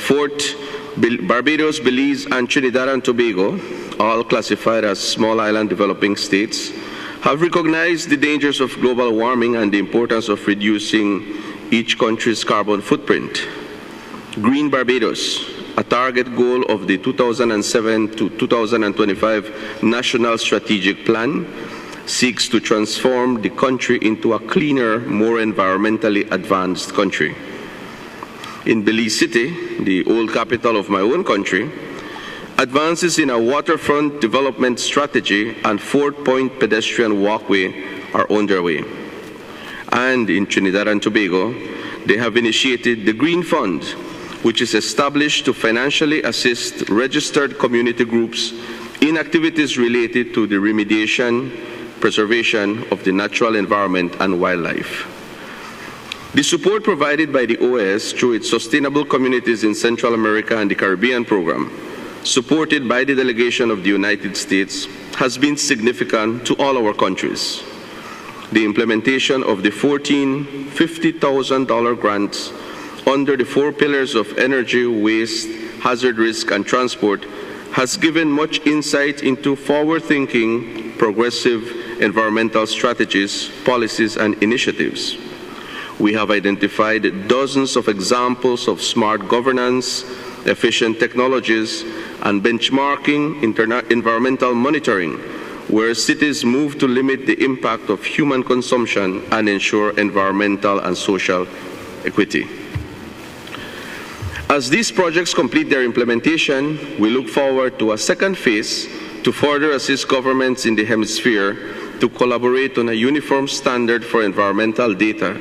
Fourth, Barbados, Belize, and Trinidad and Tobago, all classified as small island developing states, have recognized the dangers of global warming and the importance of reducing each country's carbon footprint. Green Barbados, a target goal of the 2007 to 2025 National Strategic Plan, seeks to transform the country into a cleaner, more environmentally advanced country. In Belize City, the old capital of my own country, advances in a waterfront development strategy and four-point pedestrian walkway are underway. And in Trinidad and Tobago, they have initiated the Green Fund, which is established to financially assist registered community groups in activities related to the remediation, preservation of the natural environment and wildlife. The support provided by the OAS through its Sustainable Communities in Central America and the Caribbean program, supported by the delegation of the United States, has been significant to all our countries. The implementation of the 14 $50,000 grants under the 4 pillars of energy, waste, hazard risk, and transport has given much insight into forward-thinking, progressive environmental strategies, policies, and initiatives. We have identified dozens of examples of smart governance, efficient technologies, and benchmarking environmental monitoring, where cities move to limit the impact of human consumption and ensure environmental and social equity. As these projects complete their implementation, we look forward to a second phase to further assist governments in the hemisphere to collaborate on a uniform standard for environmental data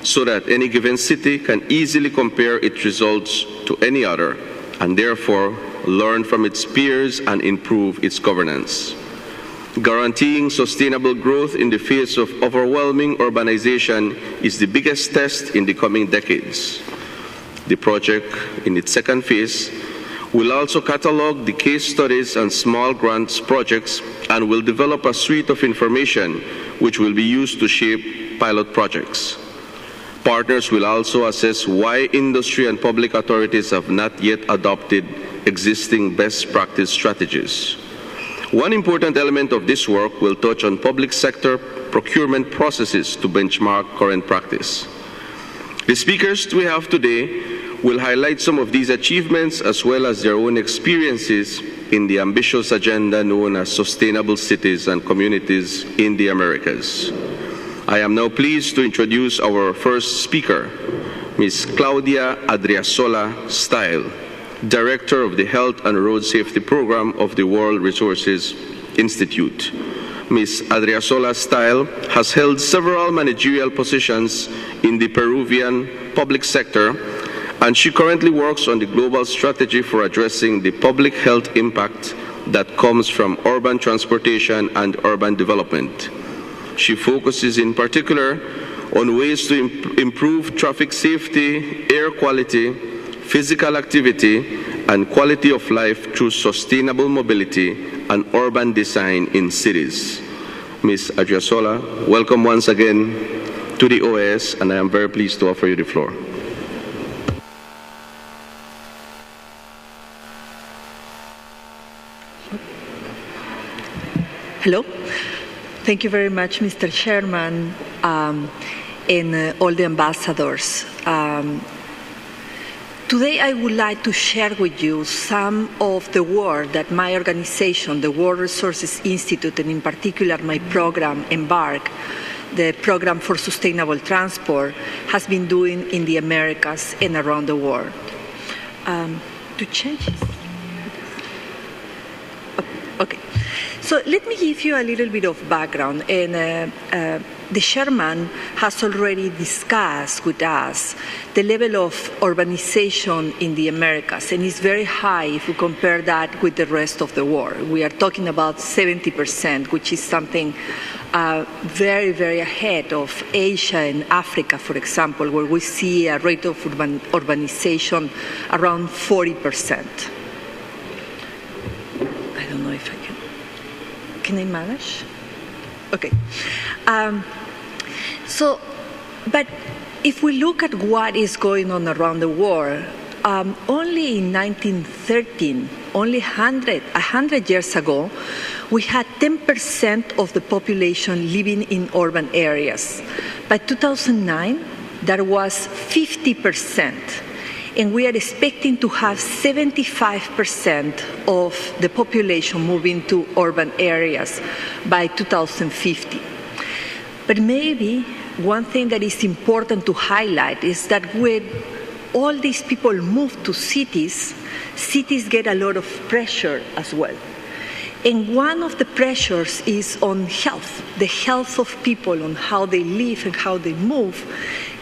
so that any given city can easily compare its results to any other and therefore learn from its peers and improve its governance. Guaranteeing sustainable growth in the face of overwhelming urbanization is the biggest test in the coming decades. The project, in its second phase, will also catalog the case studies and small grants projects and will develop a suite of information which will be used to shape pilot projects. Partners will also assess why industry and public authorities have not yet adopted existing best practice strategies. One important element of this work will touch on public sector procurement processes to benchmark current practice. The speakers we have today will highlight some of these achievements as well as their own experiences in the ambitious agenda known as Sustainable Cities and Communities in the Americas. I am now pleased to introduce our first speaker, Ms. Claudia Adriasola Style, Director of the Health and Road Safety Program of the World Resources Institute. Ms. Adriasola Style has held several managerial positions in the Peruvian public sector, and she currently works on the global strategy for addressing the public health impact that comes from urban transportation and urban development. She focuses in particular on ways to improve traffic safety, air quality, physical activity, and quality of life through sustainable mobility and urban design in cities. Ms. Adriasola, welcome once again to the OAS, and I am very pleased to offer you the floor. Hello. Thank you very much, Mr. Chairman, and all the ambassadors. Today I would like to share with you some of the work that my organization, the World Resources Institute, and in particular my program, EMBARK, the Program for Sustainable Transport, has been doing in the Americas and around the world. To change this? Okay. So let me give you a little bit of background. And the chairman has already discussed with us the level of urbanization in the Americas, and it's very high if we compare that with the rest of the world. We are talking about 70%, which is something very, very ahead of Asia and Africa, for example, where we see a rate of urbanization around 40%. I don't know if I can. Can I manage? Okay. But if we look at what is going on around the world, only in 1913, only 100 years ago, we had 10% of the population living in urban areas. By 2009, that was 50%. And we are expecting to have 75% of the population moving to urban areas by 2050. But maybe one thing that is important to highlight is that when all these people move to cities, cities get a lot of pressure as well. And one of the pressures is on health. The health of people, on how they live and how they move,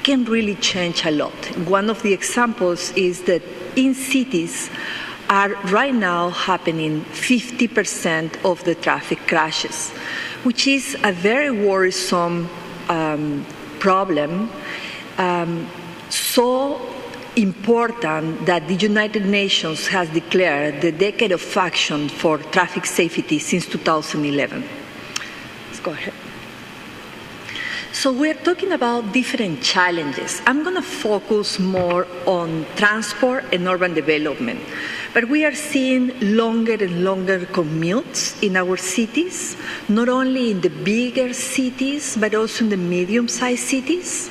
can really change a lot. One of the examples is that in cities are right now happening 50% of the traffic crashes, which is a very worrisome problem, so important that the United Nations has declared the Decade of Action for Traffic Safety since 2011. Let's go ahead. So we're talking about different challenges. I'm going to focus more on transport and urban development. But we are seeing longer and longer commutes in our cities, not only in the bigger cities, but also in the medium-sized cities.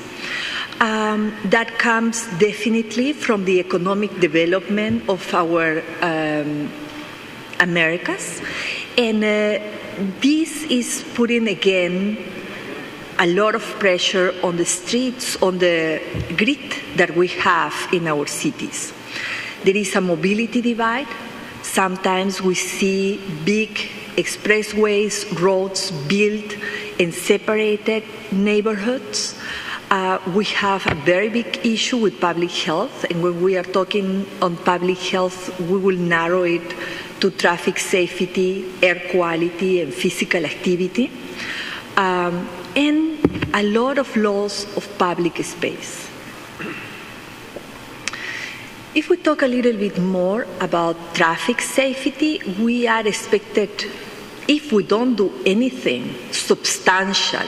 That comes definitely from the economic development of our Americas. And this is putting, again, a lot of pressure on the streets, on the grid that we have in our cities. There is a mobility divide. Sometimes we see big expressways, roads built in separated neighborhoods. We have a very big issue with public health, and when we are talking on public health, we will narrow it to traffic safety, air quality, and physical activity. And a lot of loss of public space. If we talk a little bit more about traffic safety, we are expected, if we don't do anything substantial,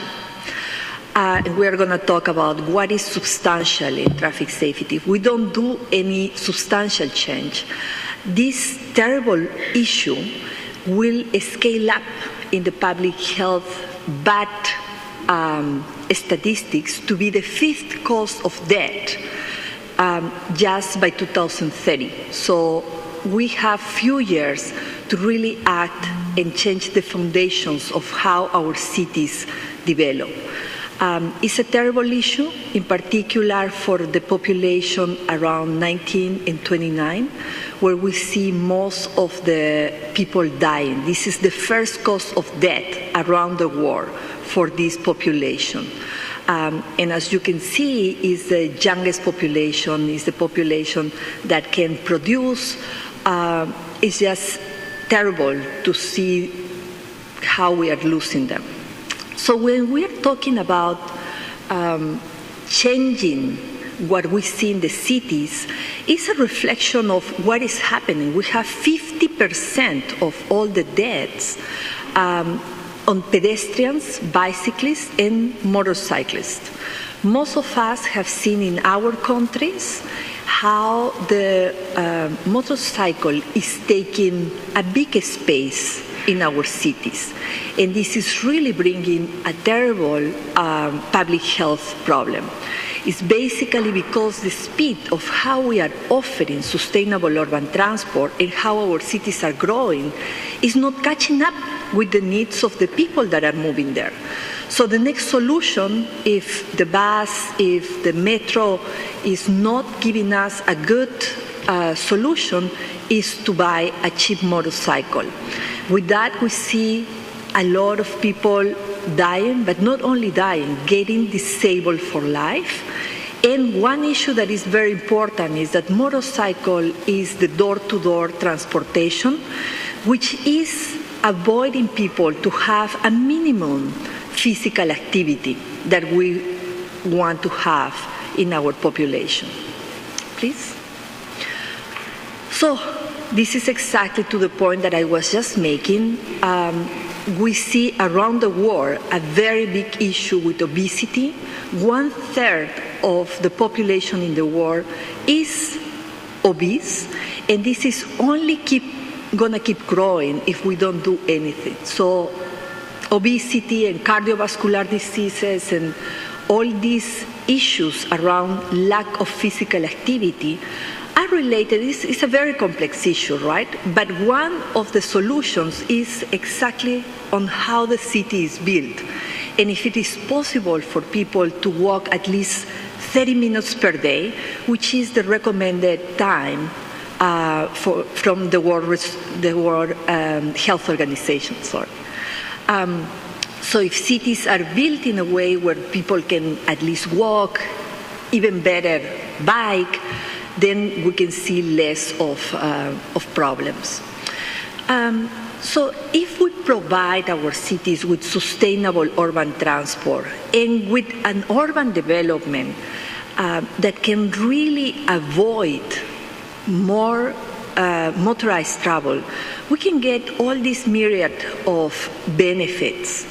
and we are going to talk about what is substantial in traffic safety. If we don't do any substantial change, this terrible issue will scale up in the public health bad statistics to be the 5th cause of death just by 2030. So we have few years to really act and change the foundations of how our cities develop. It's a terrible issue, in particular for the population around 19 and 29, where we see most of the people dying. This is the first cause of death around the world for this population. And as you can see, is the youngest population, is the population that can produce. It's just terrible to see how we are losing them. So when we're talking about changing what we see in the cities, it's a reflection of what is happening. We have 50% of all the deaths on pedestrians, bicyclists, and motorcyclists. Most of us have seen in our countries how the motorcycle is taking a big space in our cities. And this is really bringing a terrible public health problem. It's basically because the speed of how we are offering sustainable urban transport and how our cities are growing is not catching up with the needs of the people that are moving there. So the next solution, if the bus, if the metro is not giving us a good solution, is to buy a cheap motorcycle. With that, we see a lot of people dying, but not only dying, getting disabled for life. And one issue that is very important is that motorcycle is the door-to-door transportation, which is avoiding people to have a minimum physical activity that we want to have in our population. Please. So this is exactly to the point that I was just making. We see around the world a very big issue with obesity. 1/3 of the population in the world is obese, and this is only gonna keep growing if we don't do anything. So obesity and cardiovascular diseases and all these issues around lack of physical activity are related. It's a very complex issue, right? But one of the solutions is exactly on how the city is built. And if it is possible for people to walk at least 30 minutes per day, which is the recommended time from the World Health Organization. So if cities are built in a way where people can at least walk, even better bike, then we can see less of problems. So if we provide our cities with sustainable urban transport and with an urban development that can really avoid more motorized travel, we can get all this myriad of benefits.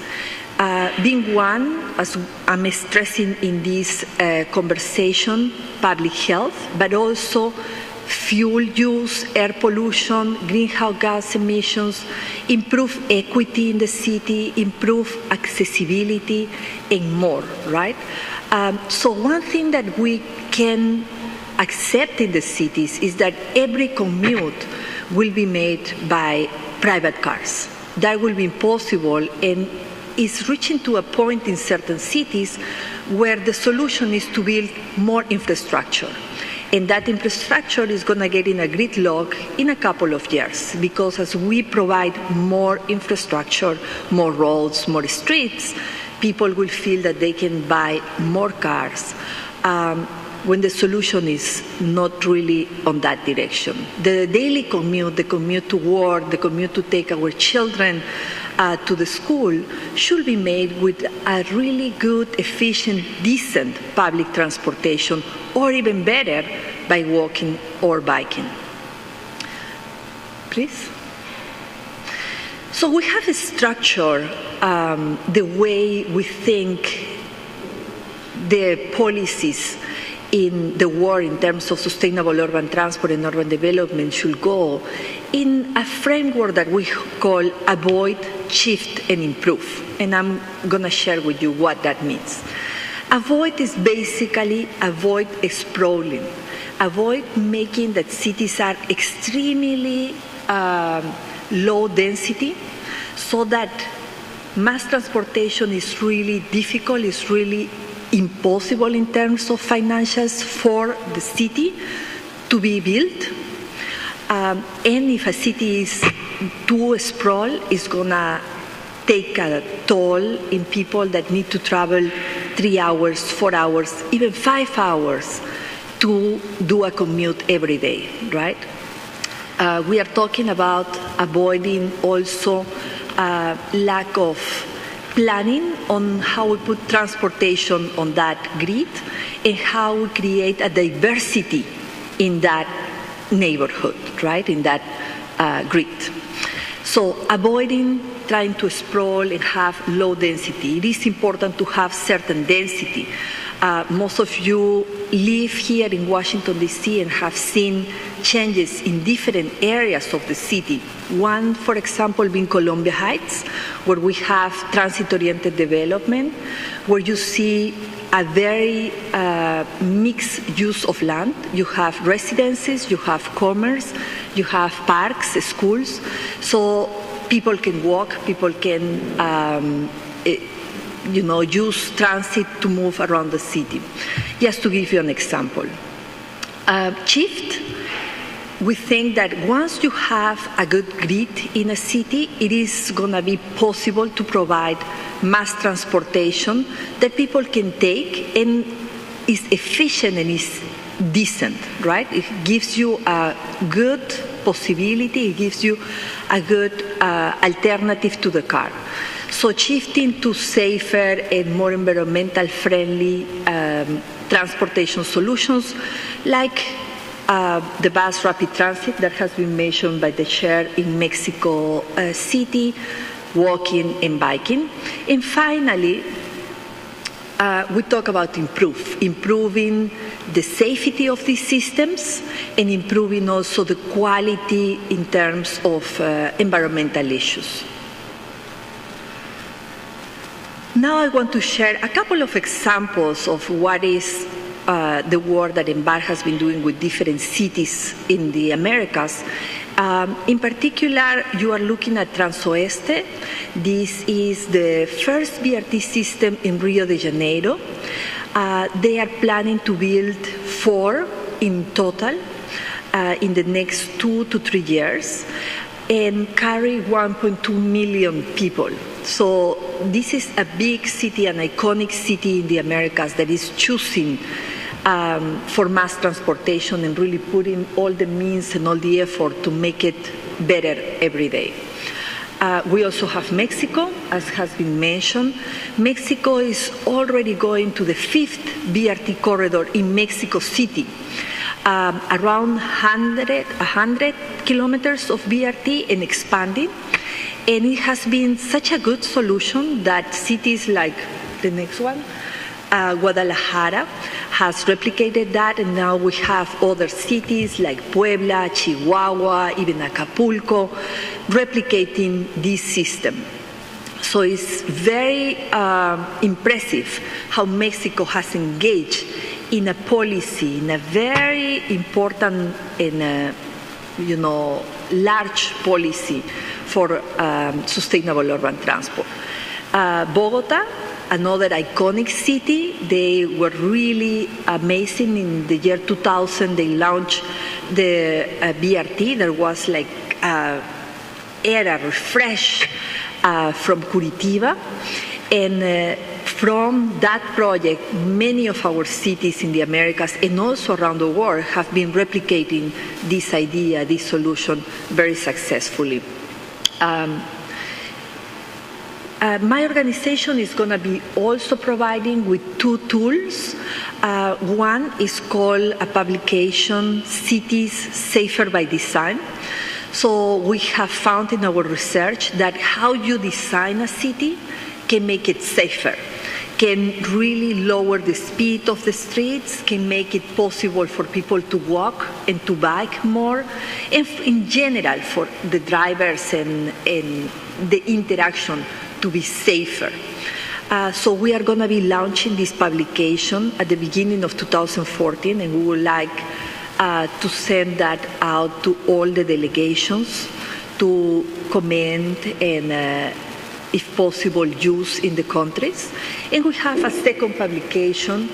Being one, as I'm stressing in this conversation, public health, but also fuel use, air pollution, greenhouse gas emissions, improve equity in the city, improve accessibility, and more, right? So one thing that we can accept in the cities is that every commute will be made by private cars. That will be impossible, and is reaching to a point in certain cities where the solution is to build more infrastructure. And that infrastructure is going to get in a gridlock in a couple of years, because as we provide more infrastructure, more roads, more streets, people will feel that they can buy more cars when the solution is not really on that direction. The daily commute, the commute to work, the commute to take our children to the school should be made with a really good, efficient, decent public transportation, or even better, by walking or biking. Please. So we have a structure, the way we think the policies in the world in terms of sustainable urban transport and urban development should go in a framework that we call avoid, shift, and improve. And I'm going to share with you what that means. Avoid is basically avoid sprawling, avoid making that cities are extremely low density, so that mass transportation is really difficult, is really impossible in terms of financials for the city to be built. And if a city is too sprawl, it's going to take a toll in people that need to travel 3 hours, 4 hours, even 5 hours to do a commute every day, right? We are talking about avoiding also lack of planning on how we put transportation on that grid and how we create a diversity in that neighborhood, right, in that grid. So avoiding trying to sprawl and have low density. It is important to have certain density. Most of you live here in Washington, D.C. and have seen changes in different areas of the city. One, for example, being Columbia Heights, where we have transit-oriented development, where you see a very mixed use of land. You have residences, you have commerce, you have parks, schools. So people can walk, people can use transit to move around the city. Just to give you an example. Shift, we think that once you have a good grid in a city, it is going to be possible to provide mass transportation that people can take and is efficient and is decent, right? It gives you a good possibility, it gives you a good alternative to the car. So shifting to safer and more environmental friendly transportation solutions like the bus rapid transit that has been mentioned by the chair in Mexico City, walking and biking. And finally, we talk about improving the safety of these systems and improving also the quality in terms of environmental issues. Now I want to share a couple of examples of what is the work that EMBAR has been doing with different cities in the Americas. In particular, you are looking at Transoeste. This is the first BRT system in Rio de Janeiro. They are planning to build 4 in total in the next 2 to 3 years and carry 1.2 million people. So this is a big city, an iconic city in the Americas that is choosing for mass transportation and really putting all the means and all the effort to make it better every day. We also have Mexico, as has been mentioned. Mexico is already going to the 5th BRT corridor in Mexico City. Around 100 kilometers of BRT and expanding. And it has been such a good solution that cities like the next one, Guadalajara, has replicated that, and now we have other cities like Puebla, Chihuahua, even Acapulco, replicating this system. So it's very impressive how Mexico has engaged in a policy, in a very important and large policy for sustainable urban transport. Bogota, another iconic city, they were really amazing. In the year 2000, they launched the BRT. There was like era refresh from Curitiba. And from that project, many of our cities in the Americas and also around the world have been replicating this idea, this solution very successfully. My organization is going to be also providing with 2 tools. One is called a publication, Cities Safer by Design. So we have found in our research that how you design a city can make it safer, can really lower the speed of the streets, can make it possible for people to walk and to bike more, and in general for the drivers and the interaction to be safer. So we are going to be launching this publication at the beginning of 2014, and we would like to send that out to all the delegations to comment and, if possible, use in the countries. And we have a second publication,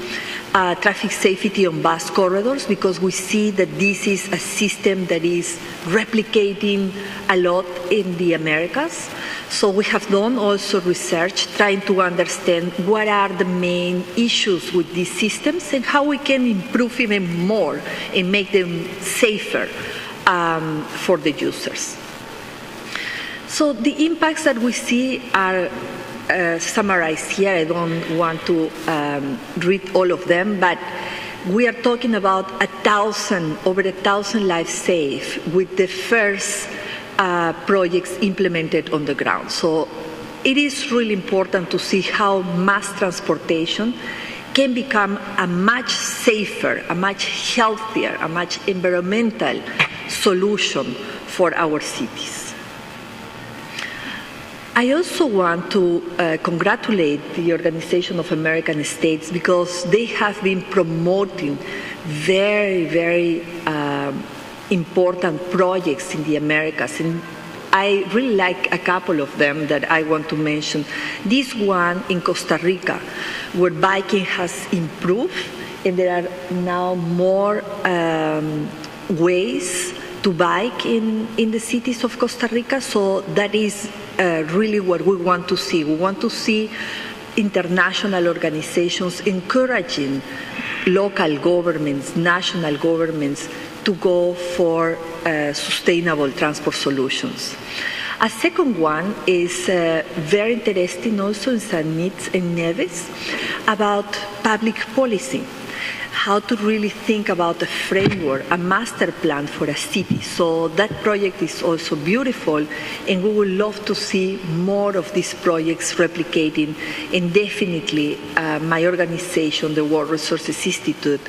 Traffic Safety on Bus Corridors, because we see that this is a system that is replicating a lot in the Americas. So we have done also research trying to understand what are the main issues with these systems and how we can improve even more and make them safer for the users. So the impacts that we see are summarized here. I don't want to read all of them, but we are talking about over 1,000 lives saved with the first projects implemented on the ground. So it is really important to see how mass transportation can become a much safer, a much healthier, a much environmental solution for our cities. I also want to congratulate the Organization of American States because they have been promoting very, very important projects in the Americas. And I really like a couple of them that I want to mention. This one in Costa Rica, where biking has improved, and there are now more ways to bike in the cities of Costa Rica. So that is really what we want to see. We want to see international organizations encouraging local governments, national governments to go for sustainable transport solutions. A second one is very interesting also in San Neves about public policy. how to really think about a framework, a master plan for a city. So that project is also beautiful, and we would love to see more of these projects replicating. And definitely, my organization, the World Resources Institute,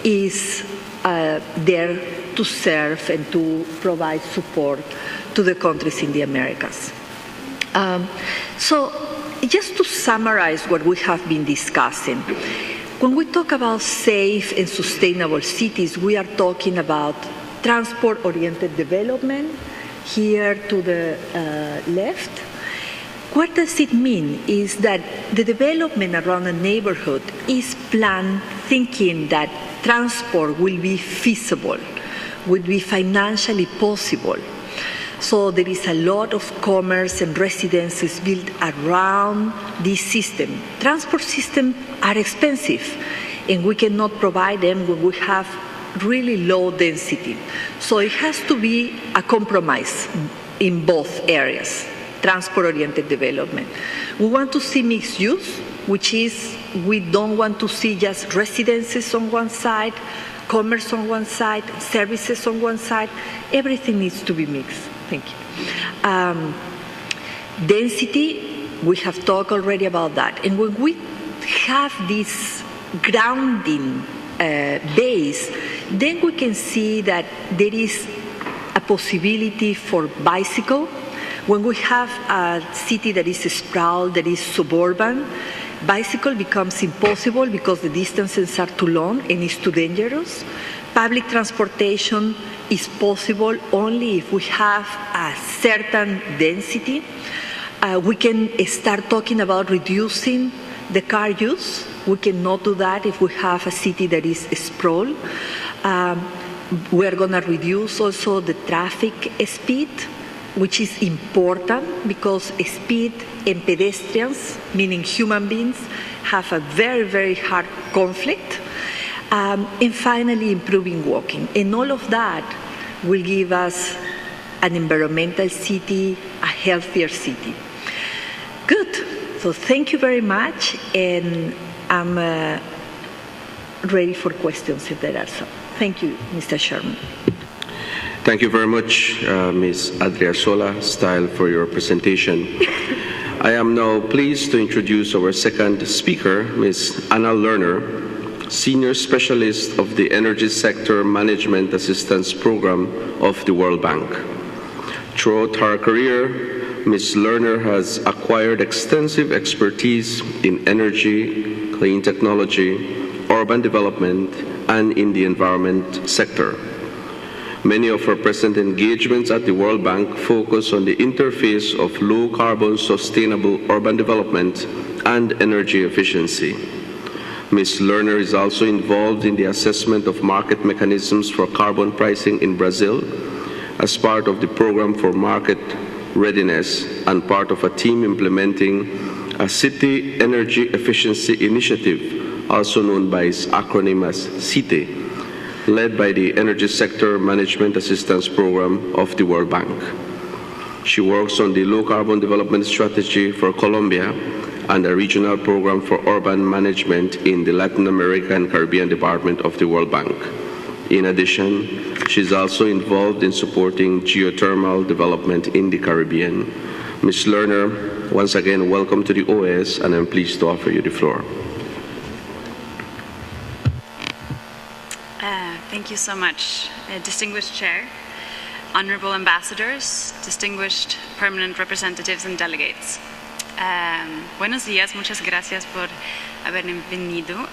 is there to serve and to provide support to the countries in the Americas. So just to summarize what we have been discussing, when we talk about safe and sustainable cities, we are talking about transport-oriented development. Here to the left, what does it mean is that the development around a neighborhood is planned thinking that transport will be feasible, will be financially possible. So there is a lot of commerce and residences built around this system. Transport systems are expensive, and we cannot provide them when we have really low density. So it has to be a compromise in both areas, transport-oriented development. We want to see mixed use, which is we don't want to see just residences on one side, commerce on one side, services on one side. Everything needs to be mixed. Thank you. Density, we have talked already about that. And when we have this grounding base, then we can see that there is a possibility for bicycle. When we have a city that is sprawled, that is suburban, bicycle becomes impossible because the distances are too long and it's too dangerous. Public transportation is possible only if we have a certain density. We can start talking about reducing the car use. We cannot do that if we have a city that is sprawl. We're going to reduce also the traffic speed, which is important because speed and pedestrians, meaning human beings, have a very, very hard conflict. And finally, improving walking. And all of that will give us an environmental city, a healthier city. Good. So thank you very much, and I'm ready for questions if there are some. Thank you, Mr. Chairman. Thank you very much, Ms. Adriasola Style, for your presentation. I am now pleased to introduce our second speaker, Ms. Anna Lerner, Senior Specialist of the Energy Sector Management Assistance Program of the World Bank. Throughout her career, Ms. Lerner has acquired extensive expertise in energy, clean technology, urban development, and in the environment sector. Many of her present engagements at the World Bank focus on the interface of low-carbon sustainable urban development and energy efficiency. Ms. Lerner is also involved in the assessment of market mechanisms for carbon pricing in Brazil as part of the Program for Market Readiness and part of a team implementing a City Energy Efficiency Initiative, also known by its acronym as CITE, led by the Energy Sector Management Assistance Program of the World Bank. She works on the Low Carbon Development Strategy for Colombia and a regional program for urban management in the Latin America and Caribbean Department of the World Bank. In addition, she's also involved in supporting geothermal development in the Caribbean. Ms. Lerner, once again, welcome to the OAS, and I'm pleased to offer you the floor. Thank you so much, distinguished chair, honorable ambassadors, distinguished permanent representatives and delegates. Buenos días, muchas gracias por haber venido.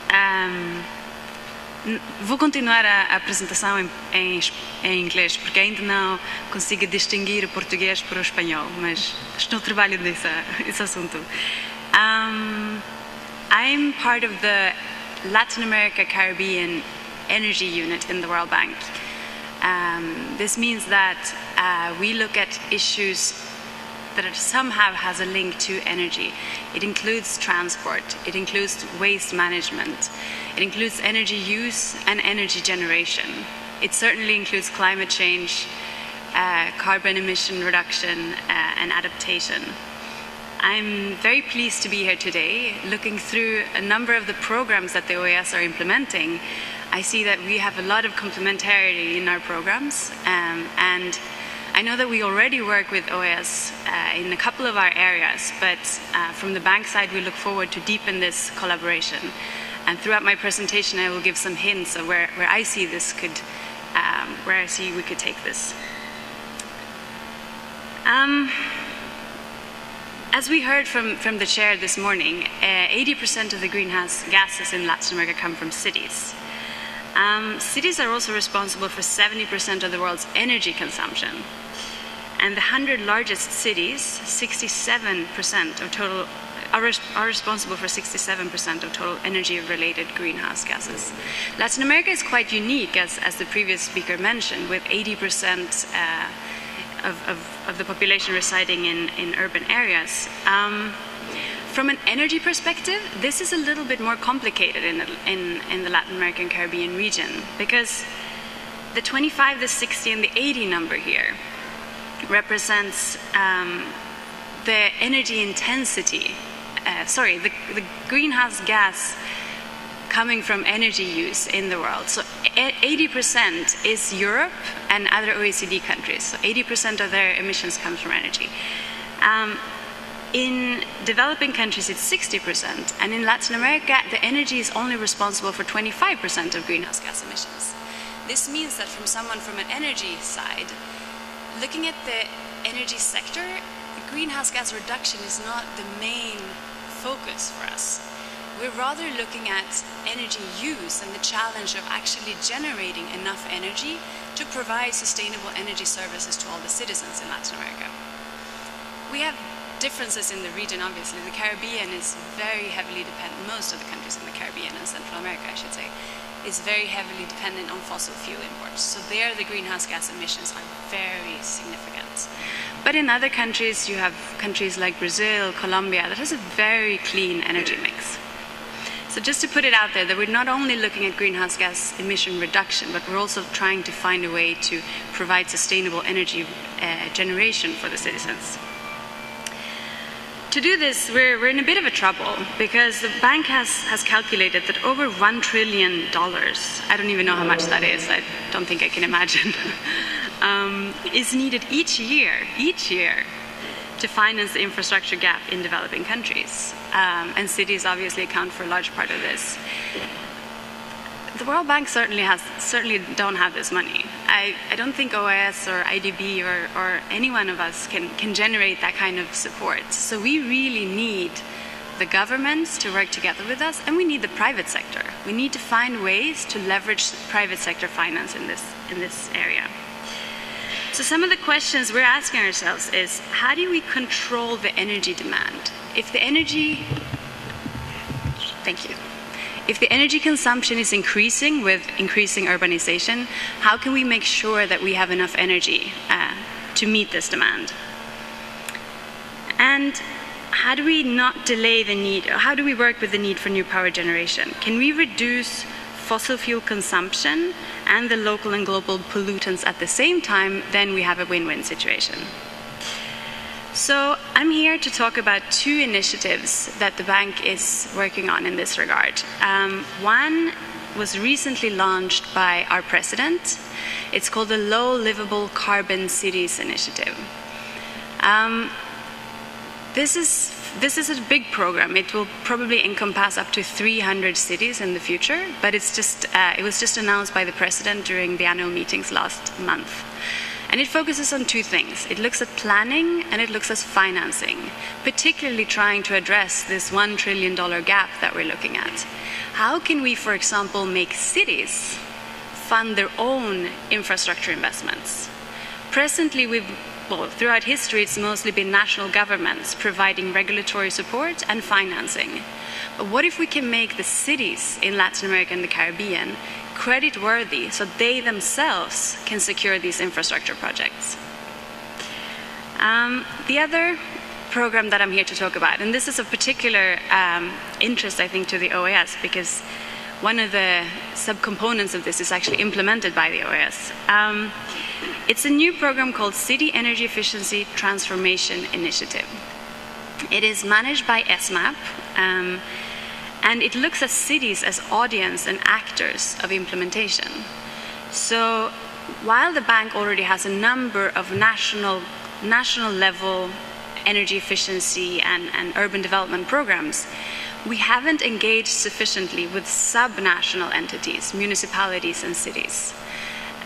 Vou continuar a apresentação em inglês, porque ainda não consigo distinguir o português para o espanhol, mas estou trabalhando nesse assunto. I'm part of the Latin America Caribbean Energy Unit in the World Bank. This means that we look at issues that somehow has a link to energy. It includes transport, it includes waste management, it includes energy use and energy generation. It certainly includes climate change, carbon emission reduction, and adaptation. I'm very pleased to be here today, looking through a number of the programs that the OAS are implementing. I see that we have a lot of complementarity in our programs, and I know that we already work with OAS in a couple of our areas, but from the bank side, we look forward to deepen this collaboration. And throughout my presentation, I will give some hints of where I see this could, where I see we could take this. As we heard from the chair this morning, 80% of the greenhouse gases in Latin America come from cities. Cities are also responsible for 70% of the world's energy consumption. And the 100 largest cities, 67% of total, are responsible for 67% of total energy-related greenhouse gases. Latin America is quite unique, as the previous speaker mentioned, with 80% of the population residing in urban areas. From an energy perspective, this is a little bit more complicated in the Latin American Caribbean region, because the 25, the 60, and the 80 number here represents the energy intensity, the greenhouse gas coming from energy use in the world. So 80% is Europe and other OECD countries. So 80% of their emissions comes from energy. In developing countries, it's 60%. And in Latin America, the energy is only responsible for 25% of greenhouse gas emissions. This means that from someone from an energy side, looking at the energy sector, greenhouse gas reduction is not the main focus for us. We're rather looking at energy use and the challenge of actually generating enough energy to provide sustainable energy services to all the citizens in Latin America. We have differences in the region, obviously. The Caribbean is very heavily dependent, most of the countries in the Caribbean and Central America, I should say, is very heavily dependent on fossil fuel imports. So there the greenhouse gas emissions are very significant. But in other countries, you have countries like Brazil, Colombia, that has a very clean energy mix. So just to put it out there, that we're not only looking at greenhouse gas emission reduction, but we're also trying to find a way to provide sustainable energy generation for the citizens. To do this, we're in a bit of a trouble, because the bank has calculated that over $1 trillion, I don't even know how much that is, I don't think I can imagine, is needed each year to finance the infrastructure gap in developing countries. And cities obviously account for a large part of this. The World Bank certainly don't have this money. I don't think OAS or IDB or any one of us can generate that kind of support. So we really need the governments to work together with us, and we need the private sector. We need to find ways to leverage private sector finance in this area. So some of the questions we're asking ourselves is, how do we control the energy demand? If the energy consumption is increasing with increasing urbanization, how can we make sure that we have enough energy to meet this demand? And how do we not delay the need, or how do we work with the need for new power generation? Can we reduce fossil fuel consumption and the local and global pollutants at the same time? Then we have a win-win situation. So I'm here to talk about two initiatives that the bank is working on in this regard. One was recently launched by our president. It's called the Low Livable Carbon Cities Initiative. This is a big program. It will probably encompass up to 300 cities in the future, but it was just announced by the president during the annual meetings last month. And it focuses on two things. It looks at planning and it looks at financing, particularly trying to address this $1 trillion gap that we're looking at. How can we, for example, make cities fund their own infrastructure investments? Presently, throughout history, it's mostly been national governments providing regulatory support and financing. But what if we can make the cities in Latin America and the Caribbean credit-worthy so they themselves can secure these infrastructure projects? The other program that I'm here to talk about, and this is of particular interest, I think, to the OAS, because one of the subcomponents of this is actually implemented by the OAS. It's a new program called City Energy Efficiency Transformation Initiative. It is managed by ESMAP, and And it looks at cities as audience and actors of implementation. So while the bank already has a number of national level energy efficiency and urban development programs, we haven't engaged sufficiently with sub-national entities, municipalities and cities.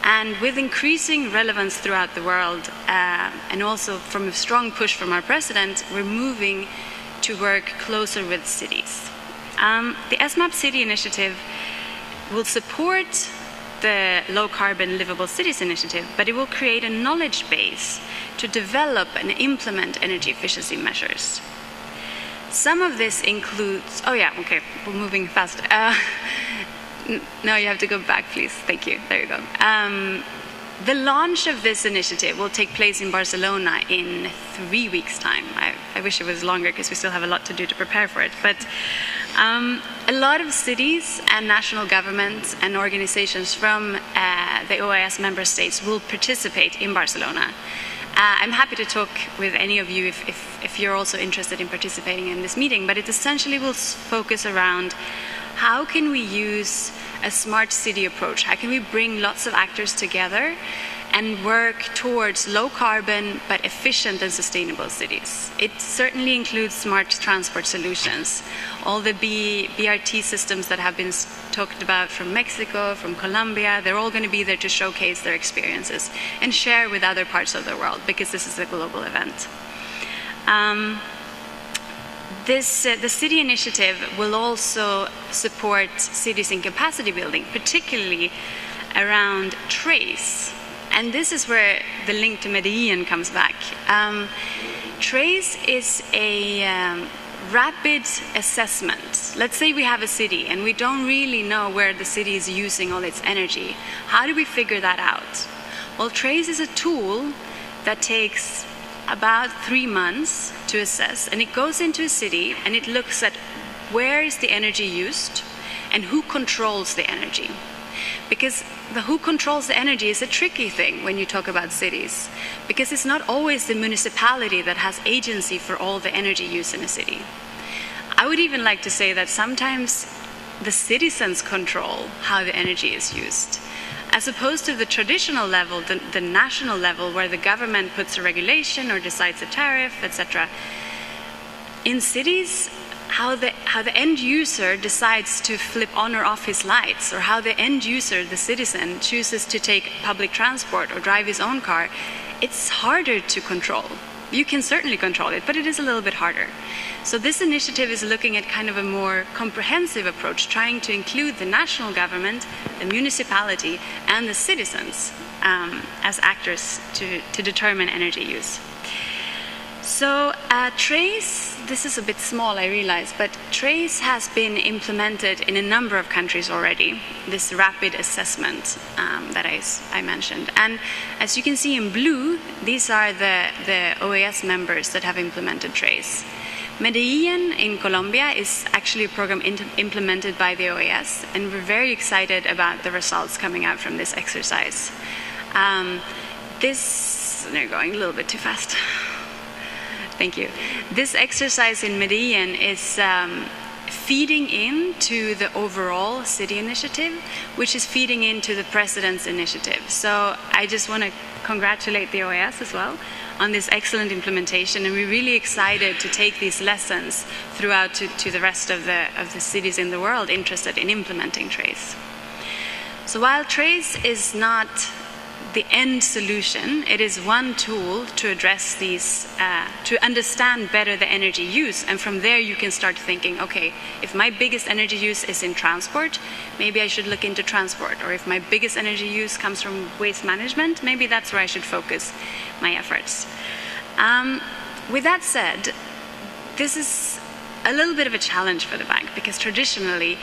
And with increasing relevance throughout the world, and also from a strong push from our president, we're moving to work closer with cities. The SMAP City Initiative will support the Low Carbon Livable Cities Initiative, but it will create a knowledge base to develop and implement energy efficiency measures. Some of this includes, we're moving fast. No, you have to go back, please. Thank you. There you go. The launch of this initiative will take place in Barcelona in 3 weeks' time. I wish it was longer because we still have a lot to do to prepare for it. But a lot of cities and national governments and organizations from the OAS member states will participate in Barcelona. I'm happy to talk with any of you if you're also interested in participating in this meeting, but it essentially will focus around how can we use a smart city approach? How can we bring lots of actors together and work towards low carbon but efficient and sustainable cities? It certainly includes smart transport solutions. All the BRT systems that have been talked about from Mexico, from Colombia, they're all going to be there to showcase their experiences and share with other parts of the world, because this is a global event. The city initiative will also support cities in capacity building, particularly around TRACE. And this is where the link to Medellin comes back. TRACE is a rapid assessment. Let's say we have a city and we don't really know where the city is using all its energy. How do we figure that out? Well, TRACE is a tool that takes about 3 months to assess, and it goes into a city and it looks at where is the energy used and who controls the energy. Because the who controls the energy is a tricky thing when you talk about cities, because it's not always the municipality that has agency for all the energy use in a city. I would even like to say that sometimes the citizens control how the energy is used, as opposed to the traditional level, the national level, where the government puts a regulation or decides a tariff, etc. In cities, how the end user decides to flip on or off his lights, or how the end user, the citizen, chooses to take public transport or drive his own car, it's harder to control. You can certainly control it, but it is a little bit harder. So this initiative is looking at kind of a more comprehensive approach, trying to include the national government, the municipality, and the citizens as actors to determine energy use. So TRACE, this is a bit small, I realize, but TRACE has been implemented in a number of countries already, this rapid assessment that I mentioned. And as you can see in blue, these are the OAS members that have implemented TRACE. Medellin in Colombia is actually a program implemented by the OAS, and we're very excited about the results coming out from this exercise. They're going a little bit too fast. Thank you. This exercise in Medellin is feeding into the overall city initiative, which is feeding into the president's initiative. So I just want to congratulate the OAS as well on this excellent implementation, and we're really excited to take these lessons throughout to the rest of the cities in the world interested in implementing TRACE. So while TRACE is not the end solution, it is one tool to address these, to understand better the energy use, and from there you can start thinking, okay, if my biggest energy use is in transport, maybe I should look into transport, or if my biggest energy use comes from waste management, maybe that's where I should focus my efforts. With that said, this is a little bit of a challenge for the bank, because traditionally,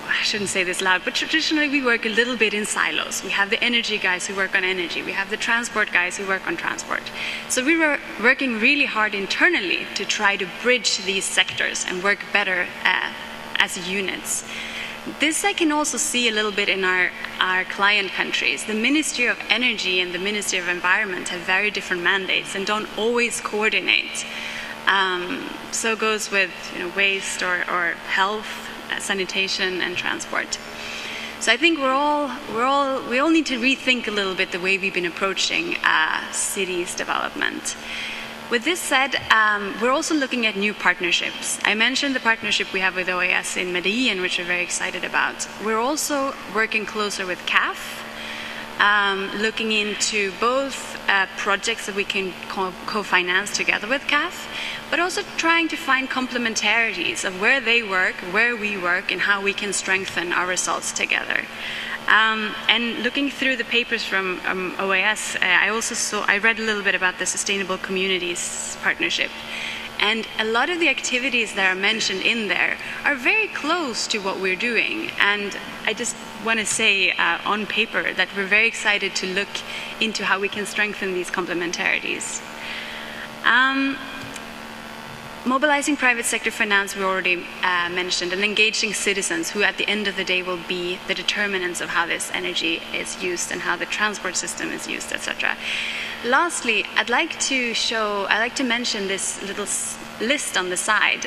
I shouldn't say this loud, but traditionally we work a little bit in silos. We have the energy guys who work on energy. We have the transport guys who work on transport. So we were working really hard internally to try to bridge these sectors and work better as units. This I can also see a little bit in our client countries. The Ministry of Energy and the Ministry of Environment have very different mandates and don't always coordinate So goes with waste or health, sanitation, and transport. So I think we all need to rethink a little bit the way we've been approaching cities development. With this said, we're also looking at new partnerships. I mentioned the partnership we have with OAS in Medellin, which we're very excited about. We're also working closer with CAF, looking into both projects that we can co-finance together with CAF, but also trying to find complementarities of where they work, where we work, and how we can strengthen our results together. And looking through the papers from OAS, I read a little bit about the Sustainable Communities Partnership. And a lot of the activities that are mentioned in there are very close to what we're doing. And I just want to say on paper that we're very excited to look into how we can strengthen these complementarities. Mobilizing private sector finance, we already mentioned, and engaging citizens who at the end of the day will be the determinants of how this energy is used and how the transport system is used, etc. Lastly, I'd like to mention this little list on the side.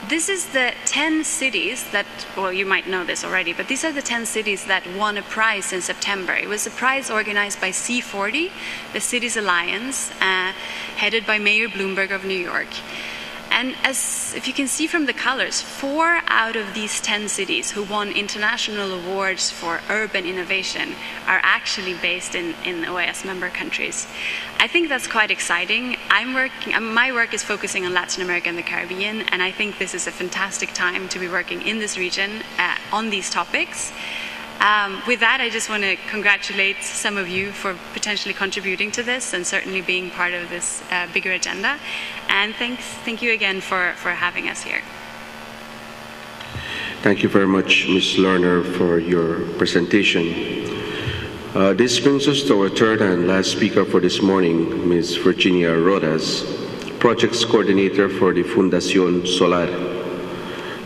This is the 10 cities that, well, you might know this already, but these are the 10 cities that won a prize in September. It was a prize organized by C40, the Cities Alliance, headed by Mayor Bloomberg of New York. And if you can see from the colors, 4 out of these 10 cities who won international awards for urban innovation are actually based in OAS member countries. I think that's quite exciting. My work is focusing on Latin America and the Caribbean, and I think this is a fantastic time to be working in this region on these topics. With that, I just want to congratulate some of you for potentially contributing to this and certainly being part of this bigger agenda. And thank you again for having us here. Thank you very much, Ms. Lerner, for your presentation. This brings us to our third and last speaker for this morning, Ms. Virginia Rodas, Projects Coordinator for the Fundación Solar.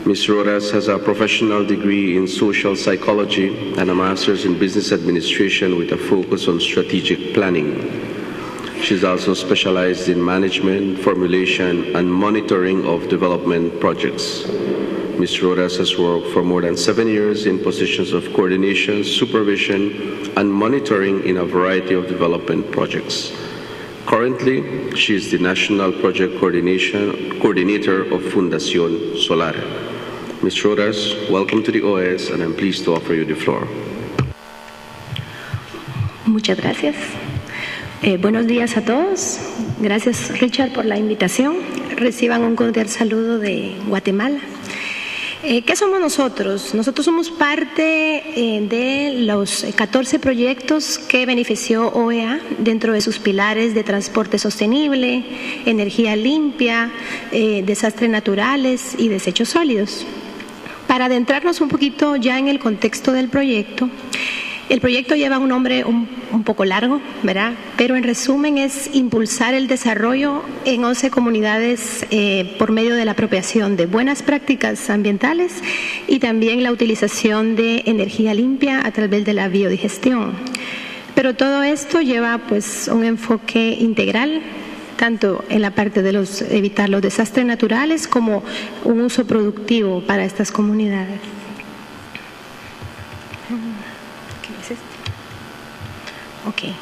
Ms. Rodas has a professional degree in social psychology and a master's in business administration with a focus on strategic planning. She's also specialized in management, formulation, and monitoring of development projects. Ms. Rodas has worked for more than 7 years in positions of coordination, supervision, and monitoring in a variety of development projects. Currently, she is the National Project Coordinator of Fundación Solar. Ms. Rodas, welcome to the OAS, and I'm pleased to offer you the floor. Muchas gracias. Buenos días a todos. Gracias, Richard, por la invitación. Reciban un cordial saludo de Guatemala. ¿Qué somos nosotros? Nosotros somos parte de los 14 proyectos que benefició OEA dentro de sus pilares de transporte sostenible, energía limpia, desastres naturales y desechos sólidos. Para adentrarnos un poquito ya en el contexto del proyecto, el proyecto lleva un nombre un poco largo, ¿verdad? Pero en resumen es impulsar el desarrollo en 11 comunidades por medio de la apropiación de buenas prácticas ambientales y también la utilización de energía limpia a través de la biodigestión. Pero todo esto lleva pues un enfoque integral, tanto en la parte de evitar los desastres naturales como un uso productivo para estas comunidades. Okay.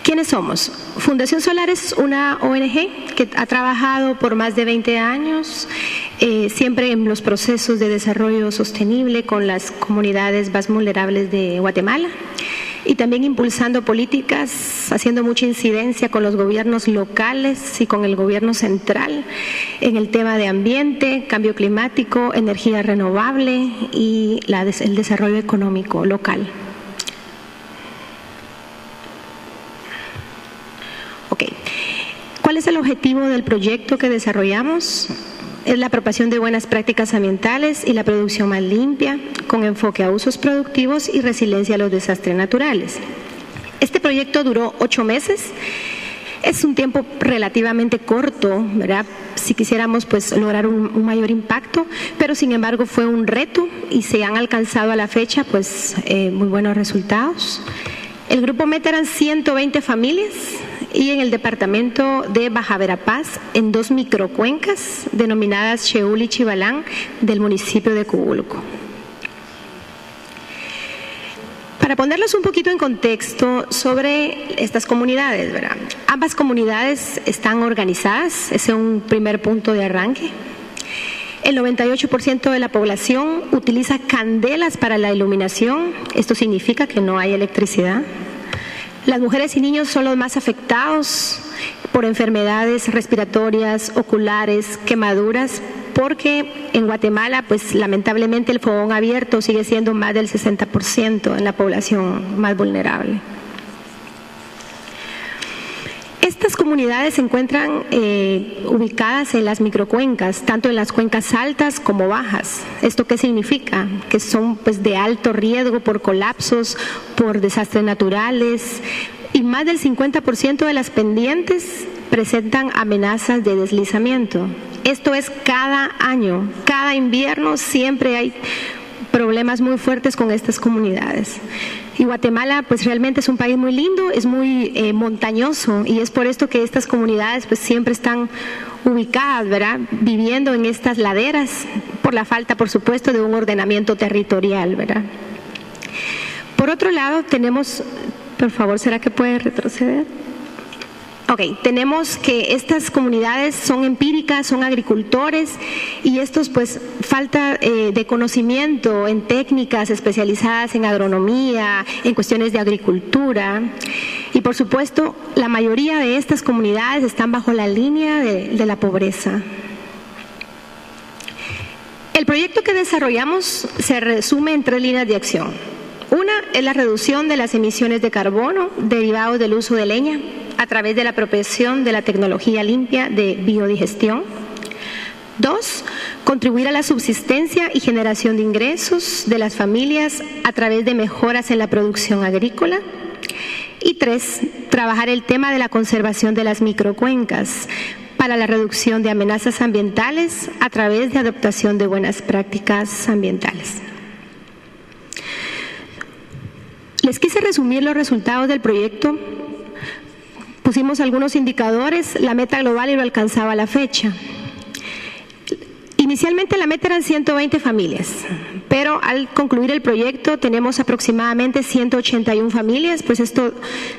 ¿Quiénes somos? Fundación Solar es una ONG que ha trabajado por más de 20 años, siempre en los procesos de desarrollo sostenible con las comunidades más vulnerables de Guatemala y también impulsando políticas, haciendo mucha incidencia con los gobiernos locales y con el gobierno central en el tema de ambiente, cambio climático, energía renovable y el desarrollo económico local. Okay. ¿Cuál es el objetivo del proyecto que desarrollamos? Es la apropiación de buenas prácticas ambientales y la producción más limpia, con enfoque a usos productivos y resiliencia a los desastres naturales. Este proyecto duró 8 meses. Es un tiempo relativamente corto, ¿verdad? Si quisiéramos pues lograr un mayor impacto, pero sin embargo fue un reto y se han alcanzado a la fecha pues muy buenos resultados. El grupo meta eran 120 familias y en el departamento de Baja Verapaz en 2 microcuencas denominadas Cheul y Chibalán del municipio de Cubulco. Para ponerlos un poquito en contexto sobre estas comunidades, ¿verdad? Ambas comunidades están organizadas, ese es un primer punto de arranque. El 98% de la población utiliza candelas para la iluminación, esto significa que no hay electricidad. Las mujeres y niños son los más afectados por enfermedades respiratorias, oculares, quemaduras, porque en Guatemala, pues lamentablemente el fogón abierto sigue siendo más del 60% en la población más vulnerable. Estas comunidades se encuentran ubicadas en las microcuencas, tanto en las cuencas altas como bajas. ¿Esto qué significa? Que son pues de alto riesgo por colapsos, por desastres naturales, y más del 50% de las pendientes presentan amenazas de deslizamiento. Esto es cada año, cada invierno siempre hay problemas muy fuertes con estas comunidades. Y Guatemala pues realmente es un país muy lindo, es muy montañoso, y es por esto que estas comunidades pues siempre están ubicadas, ¿verdad?, viviendo en estas laderas, por la falta, por supuesto, de un ordenamiento territorial, ¿verdad? Por otro lado, tenemos, por favor, ¿será que puede retroceder? Ok, tenemos que estas comunidades son empíricas, son agricultores, y estos pues falta de conocimiento en técnicas especializadas en agronomía, en cuestiones de agricultura, y por supuesto la mayoría de estas comunidades están bajo la línea de la pobreza. El proyecto que desarrollamos se resume en 3 líneas de acción. Una es la reducción de las emisiones de carbono derivados del uso de leña a través de la apropiación de la tecnología limpia de biodigestión. 2, contribuir a la subsistencia y generación de ingresos de las familias a través de mejoras en la producción agrícola. Y 3, trabajar el tema de la conservación de las microcuencas para la reducción de amenazas ambientales a través de adoptación de buenas prácticas ambientales. Les quise resumir los resultados del proyecto. Pusimos algunos indicadores, la meta global y lo alcanzaba a la fecha. Inicialmente la meta eran 120 familias, pero al concluir el proyecto tenemos aproximadamente 181 familias, pues esto